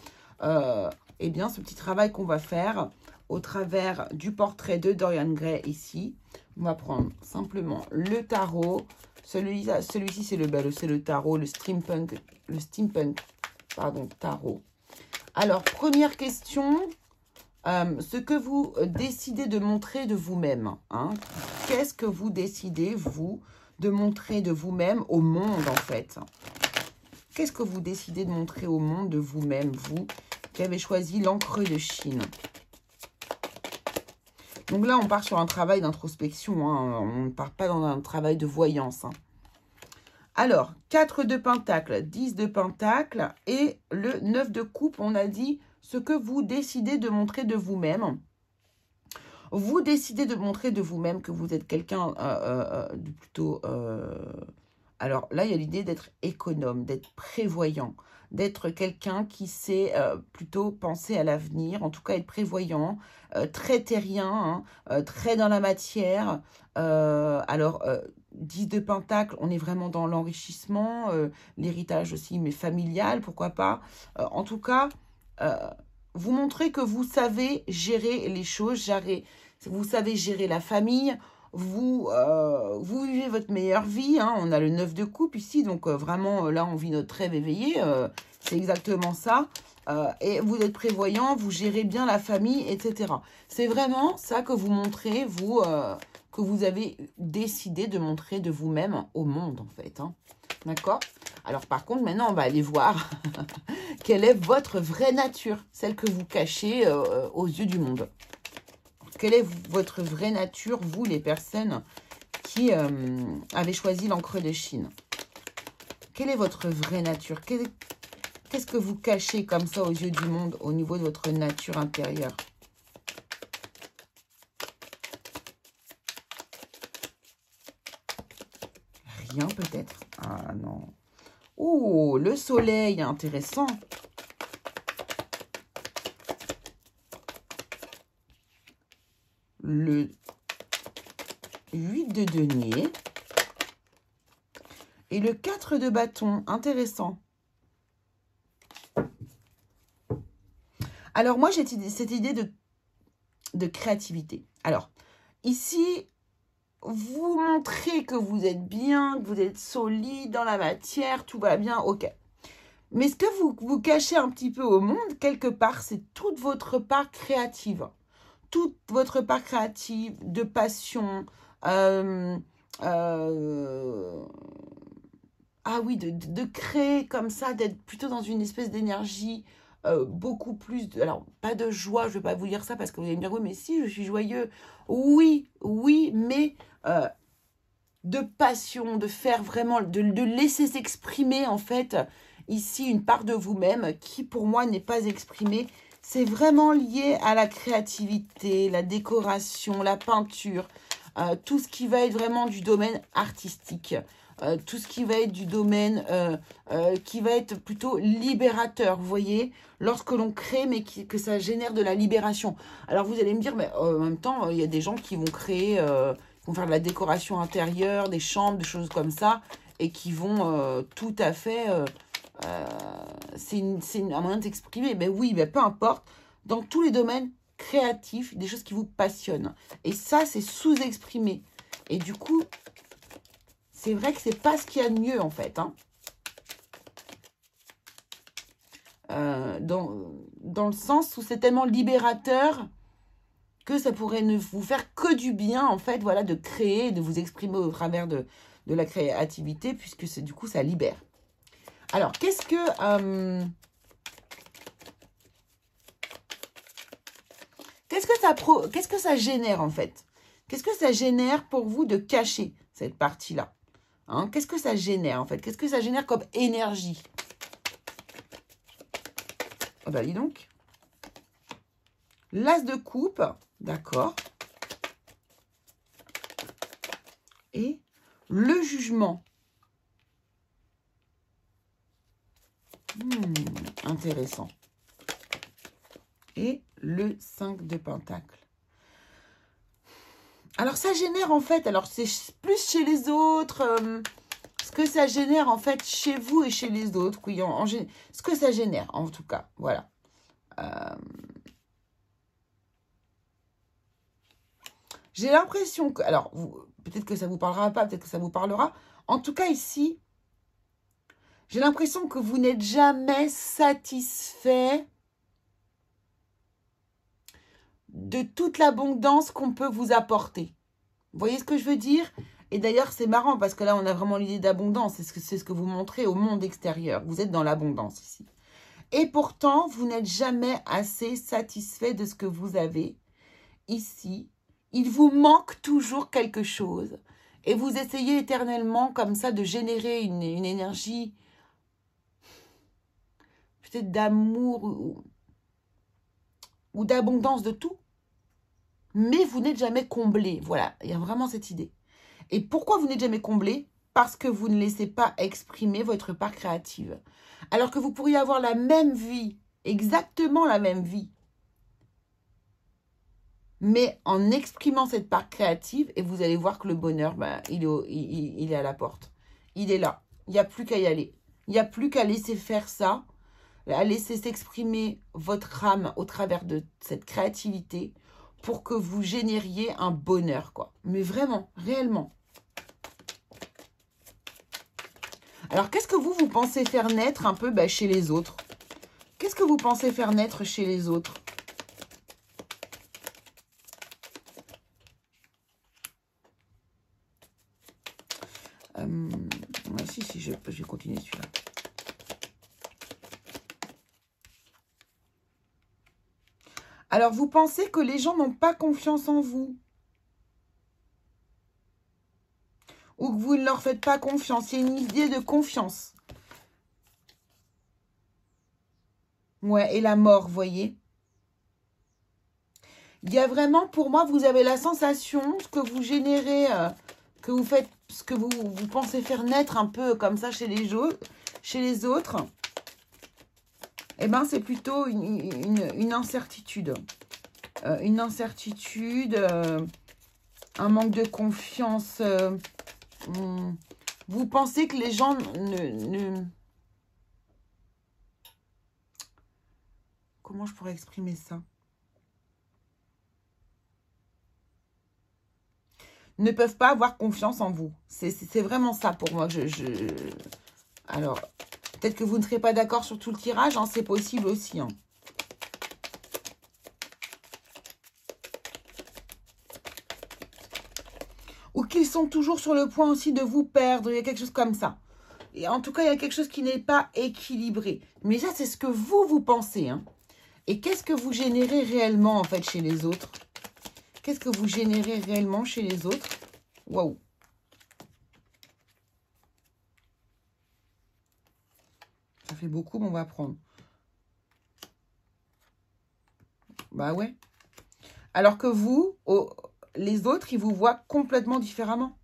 eh bien, ce petit travail qu'on va faire au travers du portrait de Dorian Gray ici. On va prendre simplement le tarot. Celui-ci, c'est le tarot, le steampunk, pardon, tarot. Alors, première question, ce que vous décidez de montrer de vous-même. Hein, qu'est-ce que vous décidez, vous, de montrer de vous-même au monde, en fait? Qu'est-ce que vous décidez de montrer au monde de vous-même, vous, qui avez choisi l'encre de Chine? Donc là, on part sur un travail d'introspection. Hein, on ne part pas dans un travail de voyance. Hein. Alors, 4 de Pentacle, 10 de Pentacle et le 9 de Coupe, on a dit ce que vous décidez de montrer de vous-même. Vous décidez de montrer de vous-même que vous êtes quelqu'un de plutôt... alors là, il y a l'idée d'être économe, d'être prévoyant, d'être quelqu'un qui sait plutôt penser à l'avenir, en tout cas être prévoyant, très terrien, hein, très dans la matière. 10 de Pentacle, on est vraiment dans l'enrichissement, l'héritage aussi, mais familial, pourquoi pas. En tout cas, vous montrez que vous savez gérer les choses, vous savez gérer la famille, vous vivez votre meilleure vie. Hein. On a le 9 de coupe ici, donc vraiment, là, on vit notre rêve éveillé. C'est exactement ça. Et vous êtes prévoyant, vous gérez bien la famille, etc. C'est vraiment ça que vous montrez, vous, que vous avez décidé de montrer de vous-même au monde, en fait. Hein. D'accord? Alors, par contre, maintenant, on va aller voir quelle est votre vraie nature, celle que vous cachez aux yeux du monde. Quelle est votre vraie nature, vous, les personnes qui avez choisi l'encre de Chine? Quelle est votre vraie nature? Qu'est-ce que vous cachez comme ça aux yeux du monde au niveau de votre nature intérieure? Rien peut-être. Ah non. Oh, le soleil, intéressant. Le 8 de denier. Et le 4 de bâton, intéressant. Alors moi, j'ai cette idée de créativité. Alors, ici, vous montrez que vous êtes bien, que vous êtes solide dans la matière, tout va bien, ok. Mais ce que vous cachez un petit peu au monde, quelque part, c'est toute votre part créative. Toute votre part créative, de passion, ah oui, de créer comme ça, d'être plutôt dans une espèce d'énergie beaucoup plus... alors, pas de joie, je ne vais pas vous dire ça parce que vous allez me dire, oui, mais si, je suis joyeux. Oui, oui, mais de passion, de faire vraiment, de laisser s'exprimer, en fait, ici, une part de vous-même qui, pour moi, n'est pas exprimée. C'est vraiment lié à la créativité, la décoration, la peinture, tout ce qui va être vraiment du domaine artistique, tout ce qui va être du domaine qui va être plutôt libérateur, vous voyez, lorsque l'on crée, mais que ça génère de la libération. Alors vous allez me dire, mais en même temps, il y a des gens qui vont créer, qui vont faire de la décoration intérieure, des chambres, des choses comme ça, et qui vont tout à fait... c'est un moyen d'exprimer. Mais oui, mais peu importe. Dans tous les domaines créatifs, des choses qui vous passionnent. Et ça, c'est sous-exprimé. Et du coup, c'est vrai que c'est pas ce qu'il y a de mieux, en fait. Hein. Dans le sens où c'est tellement libérateur que ça pourrait ne vous faire que du bien, en fait, voilà, de créer, de vous exprimer au travers de la créativité, puisque du coup, ça libère. Alors, qu'est-ce que ça génère, en fait? Qu'est-ce que ça génère pour vous de cacher cette partie-là? Hein? Qu'est-ce que ça génère, en fait? Qu'est-ce que ça génère comme énergie? Ah bah, dis donc. L'as de coupe, d'accord. Et le jugement. Intéressant. Et le 5 de pentacle. Alors, ça génère, en fait, alors c'est plus chez les autres, ce que ça génère, en fait, chez vous et chez les autres, oui, ce que ça génère, en tout cas, voilà. J'ai l'impression que... Alors, peut-être que ça vous parlera pas, peut-être que ça vous parlera. En tout cas, ici, j'ai l'impression que vous n'êtes jamais satisfait de toute l'abondance qu'on peut vous apporter. Vous voyez ce que je veux dire? Et d'ailleurs, c'est marrant parce que là, on a vraiment l'idée d'abondance. C'est ce que vous montrez au monde extérieur. Vous êtes dans l'abondance ici. Et pourtant, vous n'êtes jamais assez satisfait de ce que vous avez ici. Il vous manque toujours quelque chose. Et vous essayez éternellement comme ça de générer une énergie peut-être d'amour ou d'abondance de tout. Mais vous n'êtes jamais comblé. Voilà, il y a vraiment cette idée. Et pourquoi vous n'êtes jamais comblé? Parce que vous ne laissez pas exprimer votre part créative. Alors que vous pourriez avoir la même vie, exactement la même vie, mais en exprimant cette part créative, et vous allez voir que le bonheur, ben, il est à la porte. Il est là. Il n'y a plus qu'à y aller. Il n'y a plus qu'à laisser faire ça, à laisser s'exprimer votre âme au travers de cette créativité pour que vous génériez un bonheur, quoi. Mais vraiment, réellement. Alors, qu'est-ce que vous pensez faire naître un peu chez les autres? Qu'est-ce que vous pensez faire naître chez les autres? Si, je vais continuer celui-là. Alors, vous pensez que les gens n'ont pas confiance en vous? Ou que vous ne leur faites pas confiance? Il y a une idée de confiance. Ouais, et la mort, vous voyez? Il y a vraiment, pour moi, vous avez la sensation que vous générez, que vous faites, ce que vous pensez faire naître un peu comme ça chez les autres. Eh bien, c'est plutôt une incertitude. Une incertitude, un manque de confiance. Vous pensez que les gens Comment je pourrais exprimer ça? Ne peuvent pas avoir confiance en vous. C'est vraiment ça pour moi. Alors, peut-être que vous ne serez pas d'accord sur tout le tirage, hein, c'est possible aussi. Hein. Ou qu'ils sont toujours sur le point aussi de vous perdre. Il y a quelque chose comme ça. Et en tout cas, il y a quelque chose qui n'est pas équilibré. Mais ça, c'est ce que vous pensez. Hein. Et qu'est-ce que vous générez réellement, en fait, chez les autres? Qu'est-ce que vous générez réellement chez les autres? Waouh! Ça fait beaucoup, mais on va prendre. Bah ouais. Alors que vous, les autres, ils vous voient complètement différemment.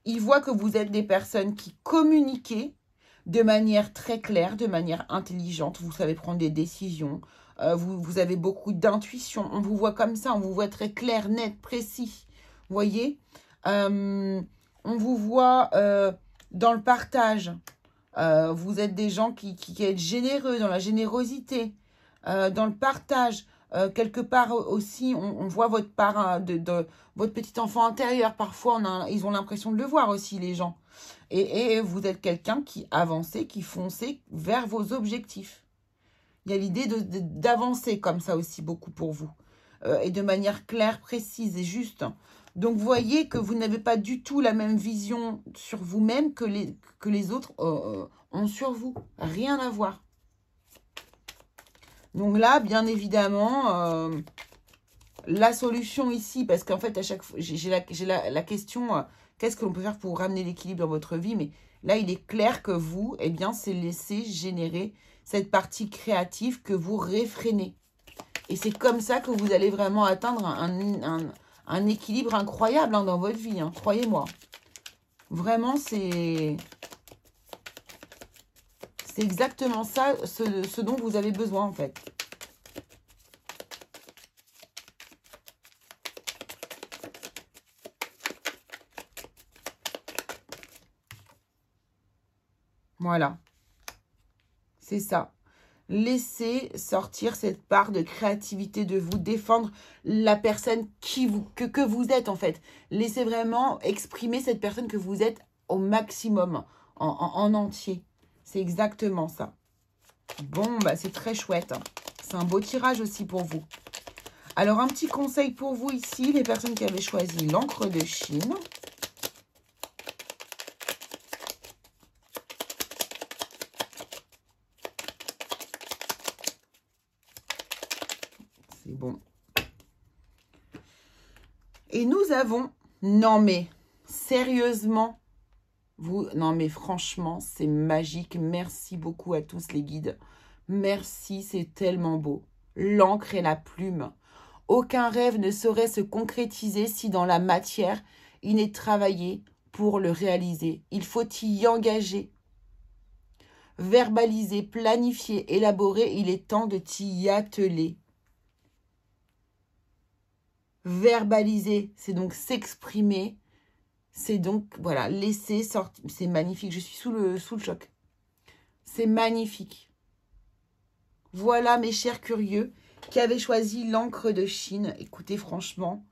Ils voient que vous êtes des personnes qui communiquez de manière très claire, de manière intelligente. Vous savez prendre des décisions. Vous avez beaucoup d'intuition. On vous voit comme ça. On vous voit très clair, net, précis. Vous voyez? On vous voit dans le partage. Vous êtes des gens qui êtes généreux, dans la générosité, dans le partage. Quelque part aussi, on voit votre part de votre petit enfant intérieur. Parfois, ils ont l'impression de le voir aussi, les gens. Et vous êtes quelqu'un qui avancez, qui foncez vers vos objectifs. Il y a l'idée d'avancer comme ça aussi beaucoup pour vous. Et de manière claire, précise et juste. Donc, vous voyez que vous n'avez pas du tout la même vision sur vous-même que les autres ont sur vous. Rien à voir. Donc là, bien évidemment, la solution ici, parce qu'en fait, à chaque fois, j'ai la question, qu'est-ce que l'on peut faire pour ramener l'équilibre dans votre vie? Mais là, il est clair que vous, eh bien, c'est laisser générer cette partie créative que vous réfrénez. Et c'est comme ça que vous allez vraiment atteindre un équilibre incroyable dans votre vie, hein, croyez-moi. Vraiment, c'est exactement ça, ce dont vous avez besoin, en fait. Voilà. C'est ça. Laissez sortir cette part de créativité de vous, défendre la personne que vous êtes en fait. Laissez vraiment exprimer cette personne que vous êtes au maximum, en entier. C'est exactement ça. Bon, bah c'est très chouette. C'est un beau tirage aussi pour vous. Alors, un petit conseil pour vous ici, les personnes qui avaient choisi l'encre de Chine. C'est bon. Et nous avons... Non mais, sérieusement, non mais franchement, c'est magique. Merci beaucoup à tous les guides. Merci, c'est tellement beau. L'encre et la plume. Aucun rêve ne saurait se concrétiser si dans la matière, il n'est travaillé pour le réaliser. Il faut y engager. Verbaliser, planifier, élaborer, il est temps de t'y atteler. Verbaliser, c'est donc s'exprimer. C'est donc, voilà, laisser sortir. C'est magnifique, je suis sous le choc. C'est magnifique. Voilà mes chers curieux qui avaient choisi l'encre de Chine. Écoutez, franchement,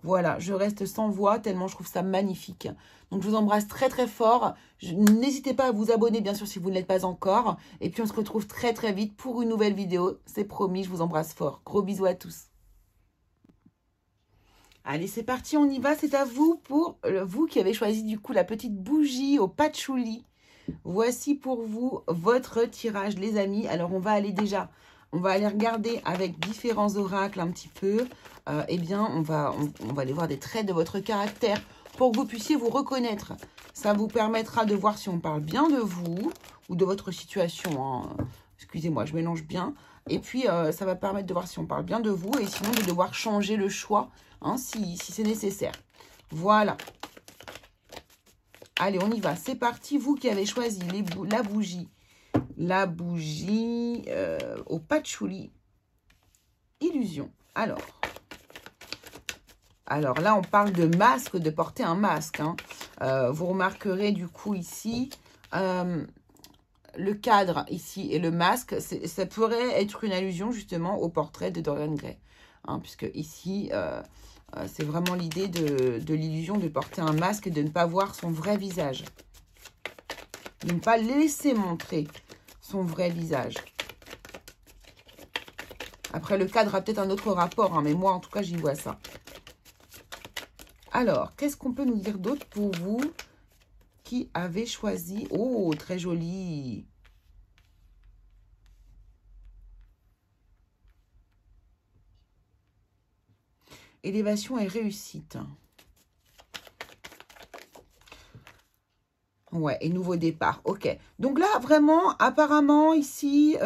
voilà, je reste sans voix tellement je trouve ça magnifique. Donc, je vous embrasse très, très fort. N'hésitez pas à vous abonner, bien sûr, si vous ne l'êtes pas encore. Et puis, on se retrouve très, très vite pour une nouvelle vidéo. C'est promis, je vous embrasse fort. Gros bisous à tous. Allez, c'est parti, on y va. C'est à vous pour vous qui avez choisi du coup la petite bougie au patchouli. Voici pour vous votre tirage, les amis. Alors, on va aller regarder avec différents oracles un petit peu. Eh bien, on va aller voir des traits de votre caractère pour que vous puissiez vous reconnaître. Ça vous permettra de voir si on parle bien de vous ou de votre situation. Hein. Excusez-moi, je mélange bien. Et puis, ça va permettre de voir si on parle bien de vous et sinon de devoir changer le choix hein, si c'est nécessaire. Voilà. Allez, on y va. C'est parti. Vous qui avez choisi la bougie au patchouli. Illusion. Alors là, on parle de masque, de porter un masque. Hein. Vous remarquerez du coup ici, le cadre ici et le masque, ça pourrait être une allusion justement au portrait de Dorian Gray. Hein, puisque ici, c'est vraiment l'idée de l'illusion de porter un masque et de ne pas voir son vrai visage. De ne pas laisser montrer son vrai visage. Après, le cadre a peut-être un autre rapport, hein, mais moi, en tout cas, j'y vois ça. Alors, qu'est-ce qu'on peut nous dire d'autre pour vous qui avez choisi... Oh, très joli. Élévation et réussite. Ouais, et nouveau départ. Ok. Donc là, vraiment, apparemment, ici,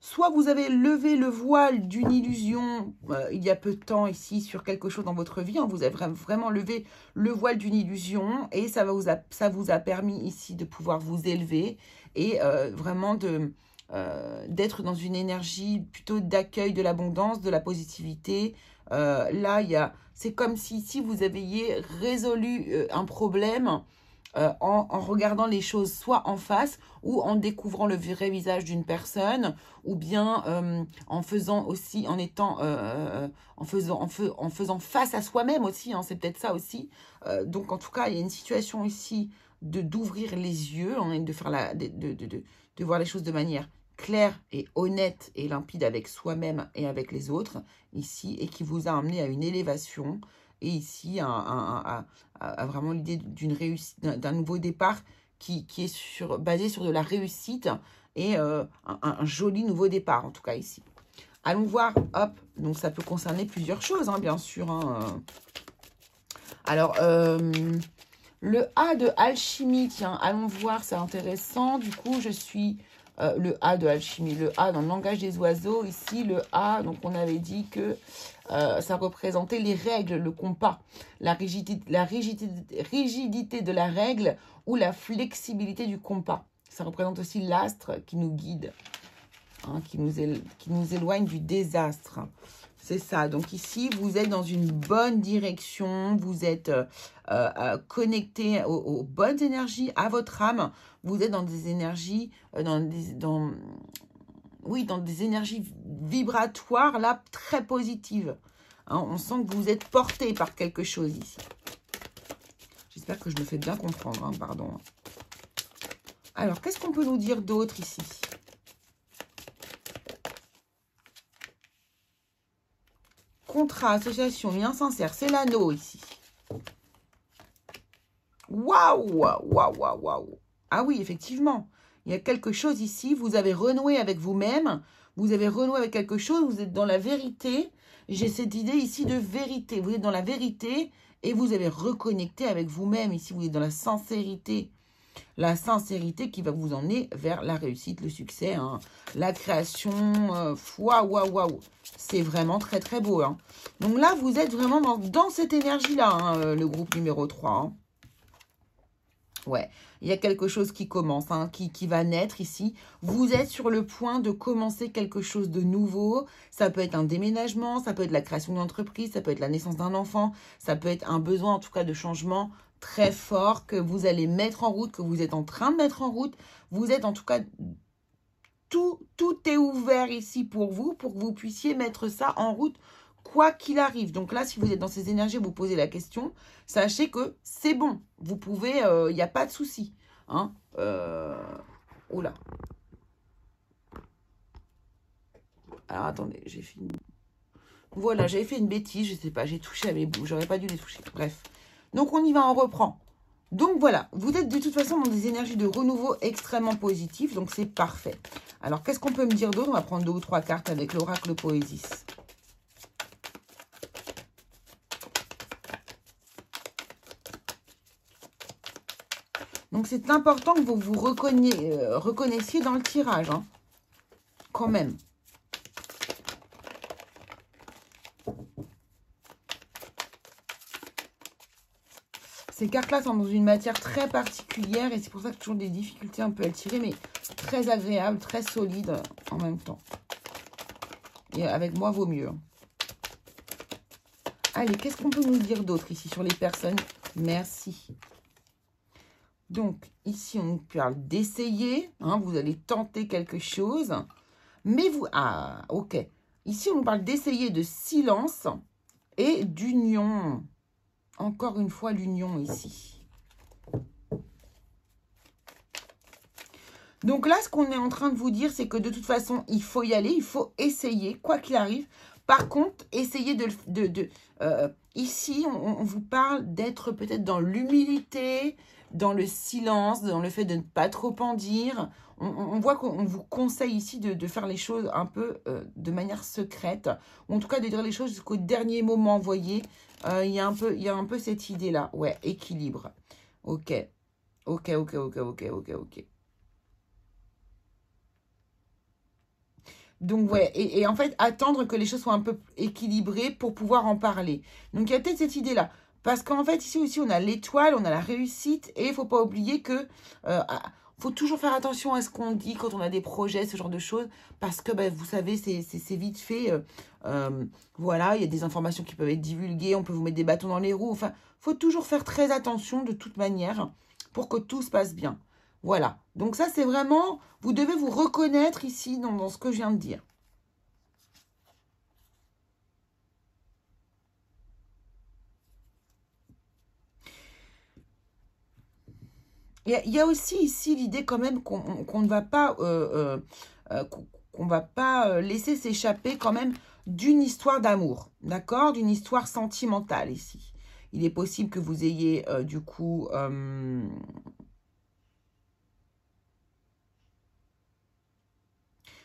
soit vous avez levé le voile d'une illusion il y a peu de temps ici sur quelque chose dans votre vie. Hein, vous avez vraiment levé le voile d'une illusion et ça vous a permis ici de pouvoir vous élever et vraiment d'être dans une énergie plutôt d'accueil de l'abondance, de la positivité. Là, c'est comme si ici, vous aviez résolu un problème en regardant les choses soit en face ou en découvrant le vrai visage d'une personne ou bien en faisant aussi, en faisant face à soi-même aussi, hein, c'est peut-être ça aussi. Donc en tout cas, il y a une situation ici d'ouvrir les yeux hein, et de voir les choses de manière claire et honnête et limpide avec soi-même et avec les autres ici et qui vous a amené à une élévation et ici à vraiment l'idée d'une réussite, d'un nouveau départ qui est basé sur de la réussite et un joli nouveau départ en tout cas ici. Allons voir, hop, donc ça peut concerner plusieurs choses hein, bien sûr. Hein. Alors, le A de alchimie, tiens, allons voir, c'est intéressant. Du coup, je suis le A de alchimie, le A dans le langage des oiseaux. Ici, le A, donc on avait dit que ça représentait les règles, le compas, la rigidité de la règle ou la flexibilité du compas. Ça représente aussi l'astre qui nous guide, hein, qui nous éloigne du désastre. C'est ça. Donc ici, vous êtes dans une bonne direction. Vous êtes connecté aux bonnes énergies, à votre âme. Vous êtes dans des énergies, oui, dans des énergies vibratoires, là, très positives. Hein, on sent que vous êtes porté par quelque chose ici. J'espère que je me fais bien comprendre, hein, pardon. Alors, qu'est-ce qu'on peut nous dire d'autre ici? Contrat, association, lien sincère, c'est l'anneau ici. Waouh, waouh, waouh, waouh. Ah oui, effectivement. Il y a quelque chose ici. Vous avez renoué avec vous-même. Vous avez renoué avec quelque chose. Vous êtes dans la vérité. J'ai cette idée ici de vérité. Vous êtes dans la vérité et vous avez reconnecté avec vous-même. Ici, vous êtes dans la sincérité. La sincérité qui va vous emmener vers la réussite, le succès, hein, la création. Waouh, waouh, waouh. C'est vraiment très, très beau. Hein. Donc là, vous êtes vraiment dans cette énergie-là, hein, le groupe numéro 3. Hein. Ouais, il y a quelque chose qui commence, hein, qui va naître ici. Vous êtes sur le point de commencer quelque chose de nouveau. Ça peut être un déménagement, ça peut être la création d'une entreprise, ça peut être la naissance d'un enfant, ça peut être un besoin en tout cas de changement très fort que vous allez mettre en route, que vous êtes en train de mettre en route. Vous êtes en tout cas, tout est ouvert ici pour que vous puissiez mettre ça en route quoi qu'il arrive. Donc là, si vous êtes dans ces énergies, vous posez la question, sachez que c'est bon. Vous pouvez, il n'y a pas de souci. Hein, oula. Alors, attendez, j'ai fait une... Voilà, j'avais fait une bêtise, je ne sais pas, j'ai touché à mes bouts, j'aurais pas dû les toucher. Bref. Donc, on y va, on reprend. Donc, voilà, vous êtes de toute façon dans des énergies de renouveau extrêmement positives, donc c'est parfait. Alors, qu'est-ce qu'on peut me dire d'autre? On va prendre 2 ou 3 cartes avec l'oracle Poésis. Donc, c'est important que vous vous reconnaissiez dans le tirage, hein, quand même. Ces cartes-là sont dans une matière très particulière et c'est pour ça que toujours des difficultés un peu à le tirer, mais très agréable, très solide en même temps. Et avec moi, vaut mieux. Allez, qu'est-ce qu'on peut nous dire d'autre ici sur les personnes? Merci. Donc, ici, on nous parle d'essayer. Hein, vous allez tenter quelque chose. Mais vous... Ah, ok. Ici, on nous parle d'essayer de silence et d'union. Encore une fois, l'union ici. Donc là, ce qu'on est en train de vous dire, c'est que de toute façon, il faut y aller. Il faut essayer, quoi qu'il arrive. Par contre, essayez ici, on vous parle d'être peut-être dans l'humilité, dans le silence, dans le fait de ne pas trop en dire. On voit qu'on vous conseille ici de faire les choses un peu de manière secrète. Ou en tout cas, de dire les choses jusqu'au dernier moment, vous voyez. Il y a un peu cette idée-là. Ouais, équilibre. Ok. Ok. Donc, ouais, et en fait, attendre que les choses soient un peu équilibrées pour pouvoir en parler. Donc, il y a peut-être cette idée-là. Parce qu'en fait, ici aussi, on a l'étoile, on a la réussite, et il ne faut pas oublier que faut toujours faire attention à ce qu'on dit quand on a des projets, ce genre de choses, parce que, vous savez, c'est vite fait. Voilà, il y a des informations qui peuvent être divulguées, on peut vous mettre des bâtons dans les roues. Enfin, il faut toujours faire très attention de toute manière pour que tout se passe bien. Voilà, donc ça c'est vraiment, vous devez vous reconnaître ici dans ce que je viens de dire. Il y a aussi ici l'idée quand même qu'on ne va pas, qu'on va pas laisser s'échapper quand même d'une histoire d'amour, d'accord? D'une histoire sentimentale ici. Il est possible que vous ayez du coup...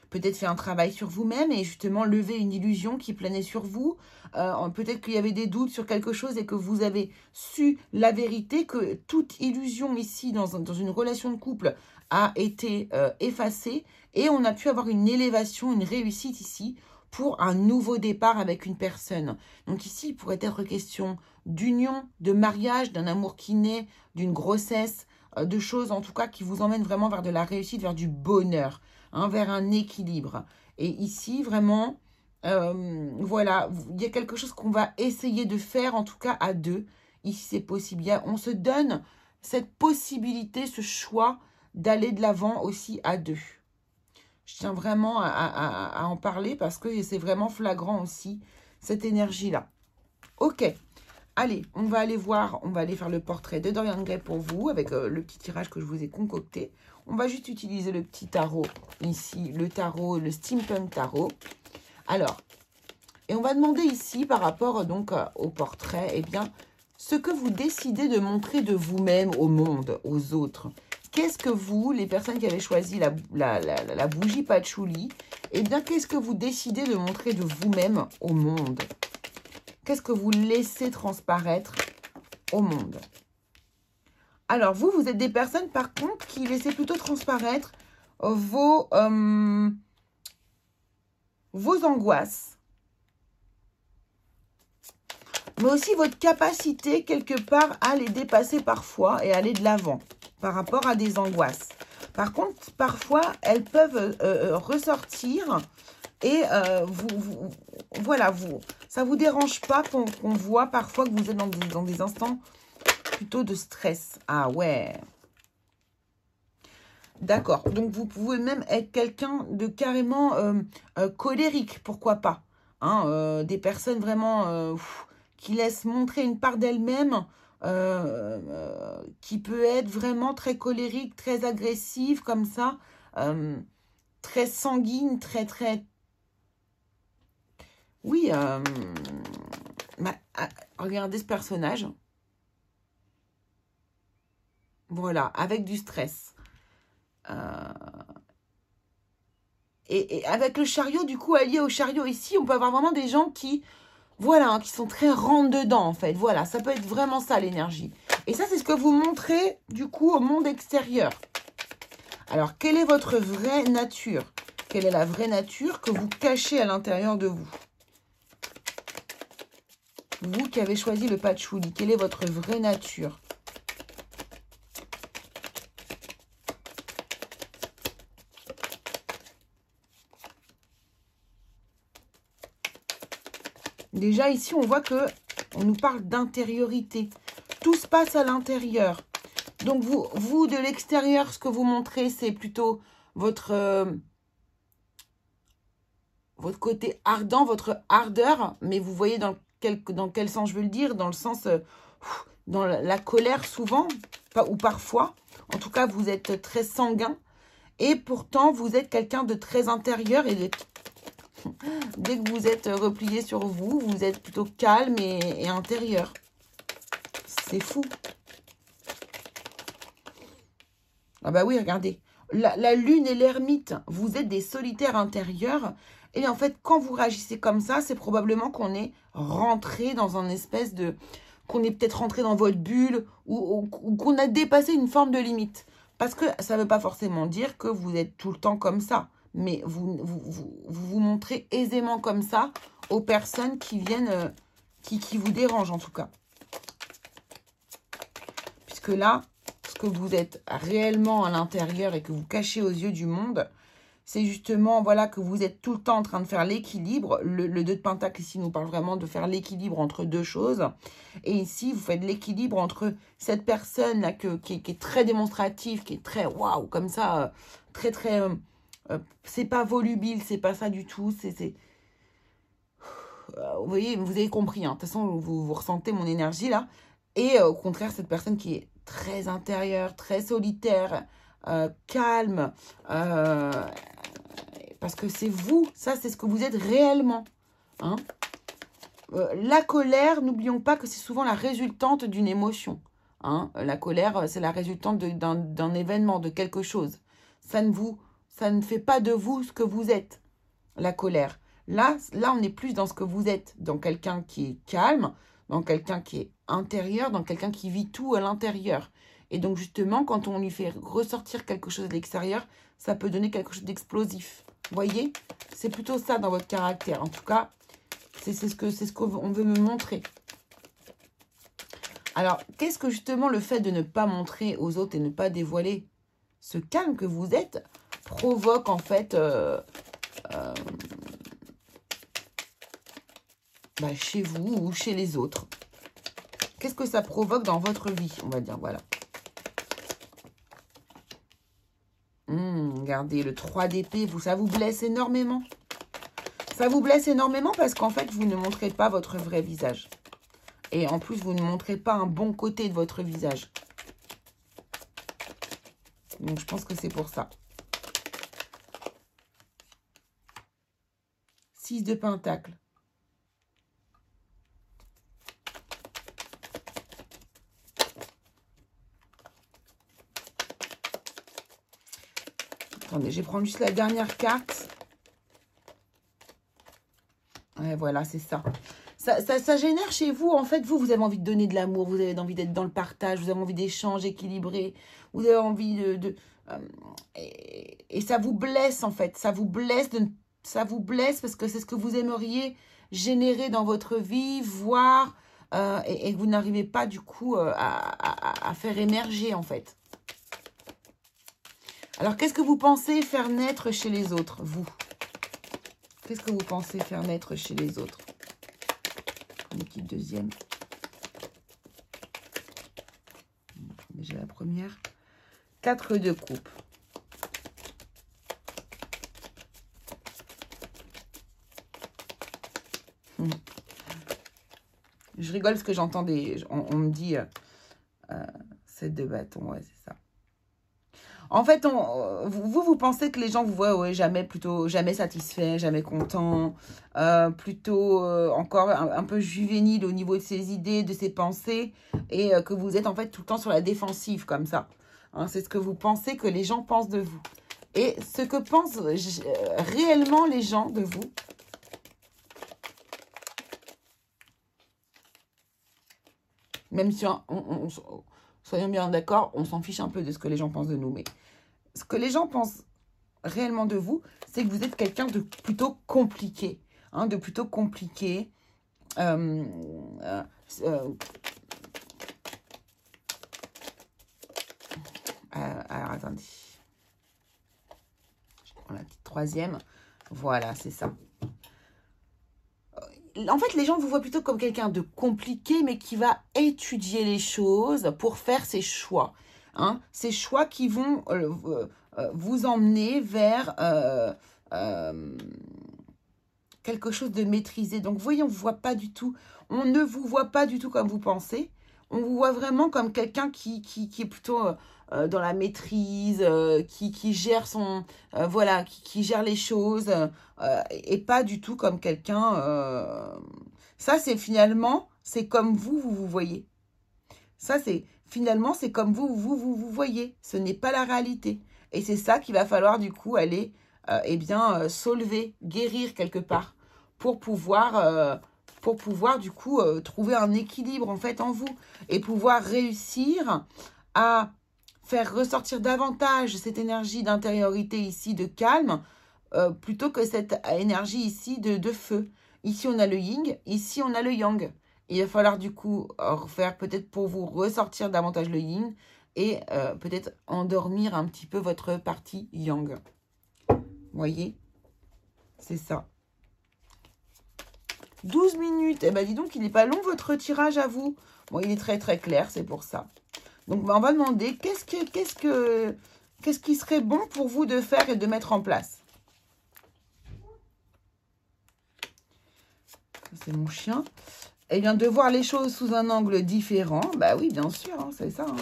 peut-être fait un travail sur vous-même et justement lever une illusion qui planait sur vous. Peut-être qu'il y avait des doutes sur quelque chose et que vous avez su la vérité, que toute illusion ici dans une relation de couple a été effacée et on a pu avoir une élévation, une réussite ici pour un nouveau départ avec une personne. Donc ici, il pourrait être question d'union, de mariage, d'un amour qui naît, d'une grossesse, de choses en tout cas qui vous emmènent vraiment vers de la réussite, vers du bonheur. Hein, vers un équilibre. Et ici, vraiment, voilà, il y a quelque chose qu'on va essayer de faire, en tout cas à deux. Ici, c'est possible. On se donne cette possibilité, ce choix d'aller de l'avant aussi à deux. Je tiens vraiment à en parler parce que c'est vraiment flagrant aussi, cette énergie-là. Ok, allez, on va aller voir, on va aller faire le portrait de Dorian Gray pour vous avec le petit tirage que je vous ai concocté. On va juste utiliser le petit tarot ici, le tarot, le Steampunk Tarot. Alors, et on va demander ici par rapport donc au portrait, eh bien, ce que vous décidez de montrer de vous-même au monde, aux autres. Qu'est-ce que vous, les personnes qui avaient choisi la bougie patchouli, eh bien, qu'est-ce que vous décidez de montrer de vous-même au monde? Qu'est-ce que vous laissez transparaître au monde? Alors, vous êtes des personnes, par contre, qui laissez plutôt transparaître vos angoisses, mais aussi votre capacité, quelque part, à les dépasser parfois et aller de l'avant par rapport à des angoisses. Par contre, parfois, elles peuvent ressortir et voilà, ça ne vous dérange pas qu'on voit parfois que vous êtes dans des instants plutôt de stress. Ah ouais. D'accord. Donc, vous pouvez même être quelqu'un de carrément colérique, pourquoi pas. Hein, des personnes vraiment qui laissent montrer une part d'elles-mêmes qui peut être vraiment très colérique, très agressive, comme ça, très sanguine, très... Oui, regardez ce personnage. Voilà, avec du stress. Et avec le chariot, du coup, allié au chariot ici, on peut avoir vraiment des gens qui, voilà, hein, qui sont très rentre-dedans, en fait. Voilà, ça peut être vraiment ça, l'énergie. Et ça, c'est ce que vous montrez, du coup, au monde extérieur. Alors, quelle est votre vraie nature? Quelle est la vraie nature que vous cachez à l'intérieur de vous? Vous qui avez choisi le patchouli, quelle est votre vraie nature? Déjà, ici, on voit que on nous parle d'intériorité. Tout se passe à l'intérieur. Donc, vous de l'extérieur, ce que vous montrez, c'est plutôt votre côté ardent, votre ardeur. Mais vous voyez dans quel sens je veux le dire? Dans le sens, dans la colère souvent, ou parfois. En tout cas, vous êtes très sanguin. Et pourtant, vous êtes quelqu'un de très intérieur et dès que vous êtes replié sur vous, vous êtes plutôt calme et intérieur. C'est fou. Ah bah oui, regardez. La lune et l'ermite, vous êtes des solitaires intérieurs. Et en fait, quand vous réagissez comme ça, c'est probablement qu'on est rentré dans un espèce de... qu'on est peut-être rentré dans votre bulle ou qu'on a dépassé une forme de limite. Parce que ça ne veut pas forcément dire que vous êtes tout le temps comme ça. Mais vous montrez aisément comme ça aux personnes qui viennent, qui vous dérangent en tout cas. Puisque là, ce que vous êtes réellement à l'intérieur et que vous cachez aux yeux du monde, c'est justement voilà, que vous êtes tout le temps en train de faire l'équilibre. Le 2 de Pentacle ici nous parle vraiment de faire l'équilibre entre deux choses. Et ici, vous faites l'équilibre entre cette personne-là qui est très démonstrative, qui est très waouh, comme ça, très... c'est pas volubile, c'est pas ça du tout. Vous voyez, vous avez compris. Hein. De toute façon, vous ressentez mon énergie là. Et au contraire, cette personne qui est très intérieure, très solitaire, calme. Parce que c'est vous, ça c'est ce que vous êtes réellement. Hein. La colère, n'oublions pas que c'est souvent la résultante d'une émotion. Hein. La colère, c'est la résultante d'un événement, de quelque chose. Ça ne fait pas de vous ce que vous êtes, la colère. Là, on est plus dans ce que vous êtes, dans quelqu'un qui est calme, dans quelqu'un qui est intérieur, dans quelqu'un qui vit tout à l'intérieur. Et donc, justement, quand on lui fait ressortir quelque chose de l'extérieur, ça peut donner quelque chose d'explosif. Vous voyez? C'est plutôt ça dans votre caractère. En tout cas, c'est ce qu'on veut me montrer. Alors, qu'est-ce que justement le fait de ne pas montrer aux autres et ne pas dévoiler ce calme que vous êtes provoque en fait chez vous ou chez les autres? Qu'est-ce que ça provoque dans votre vie, on va dire, voilà. Regardez, le 3 d'épée, ça vous blesse énormément. Ça vous blesse énormément parce qu'en fait, vous ne montrez pas votre vrai visage. Et en plus, vous ne montrez pas un bon côté de votre visage. Donc, je pense que c'est pour ça. 6 de Pentacle. Attendez, je vais prendre juste la dernière carte. Ouais, voilà, c'est ça. Ça génère chez vous, en fait, vous avez envie de donner de l'amour, vous avez envie d'être dans le partage, vous avez envie d'échanges équilibrés, vous avez envie et ça vous blesse, en fait. Ça vous blesse parce que c'est ce que vous aimeriez générer dans votre vie, voir, et vous n'arrivez pas, du coup, à faire émerger, en fait. Alors, qu'est-ce que vous pensez faire naître chez les autres, vous? Qu'est-ce que vous pensez faire naître chez les autres? L'équipe deuxième. Déjà la première. 4 de coupe. Je rigole parce que j'entends des... On me dit 7 de bâton, ouais, c'est ça. En fait, vous pensez que les gens vous voient ouais, jamais satisfait, jamais content, plutôt encore un peu juvénile au niveau de ses idées, de ses pensées, et que vous êtes en fait tout le temps sur la défensive comme ça. Hein, c'est ce que vous pensez que les gens pensent de vous. Et ce que pensent réellement les gens de vous, même si soyons bien d'accord, on s'en fiche un peu de ce que les gens pensent de nous, mais ce que les gens pensent réellement de vous, c'est que vous êtes quelqu'un de plutôt compliqué. Hein, de plutôt compliqué. Alors, attendez. Je prends la petite troisième. Voilà, c'est ça. En fait, les gens vous voient plutôt comme quelqu'un de compliqué, mais qui va étudier les choses pour faire ses choix. Hein, ces choix qui vont vous emmener vers quelque chose de maîtrisé. Donc, vous voyez, on ne vous voit pas du tout comme vous pensez. On vous voit vraiment comme quelqu'un qui est plutôt dans la maîtrise, qui gère voilà, qui gère les choses, et pas du tout comme quelqu'un... Ça, c'est finalement, c'est comme vous voyez. Ça, finalement, c'est comme vous voyez. Ce n'est pas la réalité. Et c'est ça qu'il va falloir, du coup, aller, solver, guérir quelque part, pour pouvoir, du coup, trouver un équilibre, en fait, en vous. Et pouvoir réussir à faire ressortir davantage cette énergie d'intériorité ici, de calme, plutôt que cette énergie ici de feu. Ici, on a le yin, ici, on a le yang. Il va falloir du coup faire peut-être pour vous ressortir davantage le yin et peut-être endormir un petit peu votre partie yang. Vous voyez? C'est ça. 12 minutes. Eh bien, dis donc, il n'est pas long votre tirage à vous. Bon, il est très très clair, c'est pour ça. Donc, on va demander qu'est-ce qui serait bon pour vous de faire et de mettre en place. C'est mon chien. Eh bien, de voir les choses sous un angle différent. Bah oui, bien sûr, hein, c'est ça. Hein.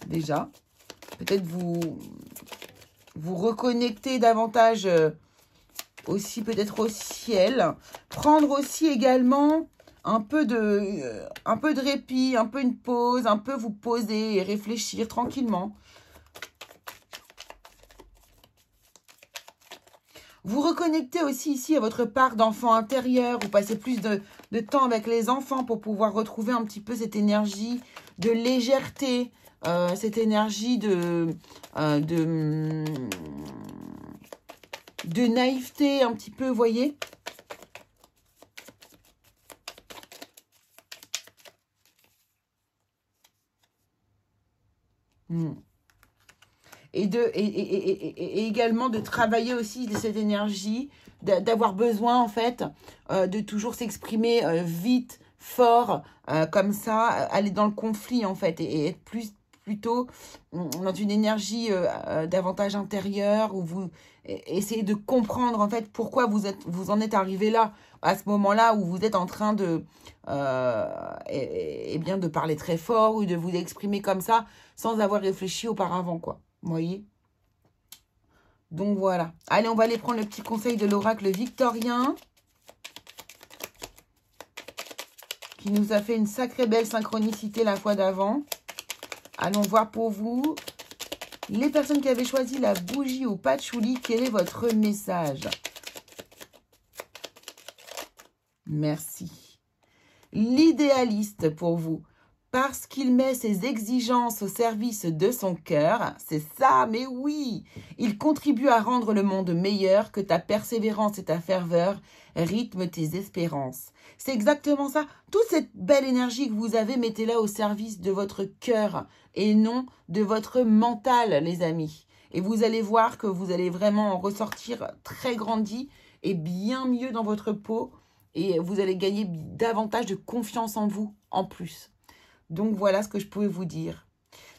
Déjà, peut-être vous reconnecter davantage aussi peut-être au ciel. Prendre aussi également un peu de répit, un peu une pause, un peu vous poser et réfléchir tranquillement. Vous reconnectez aussi ici à votre part d'enfant intérieur. Vous passez plus de temps avec les enfants pour pouvoir retrouver un petit peu cette énergie de légèreté, cette énergie de naïveté un petit peu, vous voyez. Et également de travailler aussi de cette énergie, d'avoir besoin en fait de toujours s'exprimer vite, fort, comme ça, aller dans le conflit en fait et être plutôt dans une énergie davantage intérieure, où vous essayez de comprendre en fait pourquoi vous en êtes arrivé là, à ce moment-là où vous êtes en train de, bien de parler très fort ou de vous exprimer comme ça sans avoir réfléchi auparavant, quoi. Vous voyez? Donc voilà. Allez, on va aller prendre le petit conseil de l'oracle victorien, qui nous a fait une sacrée belle synchronicité la fois d'avant. Allons voir pour vous, les personnes qui avaient choisi la bougie au patchouli, quel est votre message? Merci. L'idéaliste pour vous, parce qu'il met ses exigences au service de son cœur, c'est ça, mais oui, il contribue à rendre le monde meilleur, que ta persévérance et ta ferveur rythment tes espérances. C'est exactement ça. Toute cette belle énergie que vous avez, mettez-la au service de votre cœur et non de votre mental, les amis. Et vous allez voir que vous allez vraiment en ressortir très grandi et bien mieux dans votre peau. Et vous allez gagner davantage de confiance en vous en plus. Donc voilà ce que je pouvais vous dire.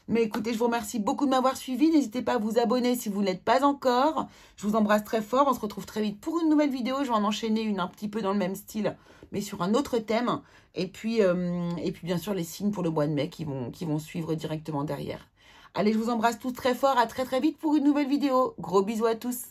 Mais écoutez, je vous remercie beaucoup de m'avoir suivi. N'hésitez pas à vous abonner si vous ne l'êtes pas encore. Je vous embrasse très fort. On se retrouve très vite pour une nouvelle vidéo. Je vais en enchaîner une un petit peu dans le même style, mais sur un autre thème. Et puis bien sûr, les signes pour le mois de mai qui vont suivre directement derrière. Allez, je vous embrasse tous très fort. À très très vite pour une nouvelle vidéo. Gros bisous à tous.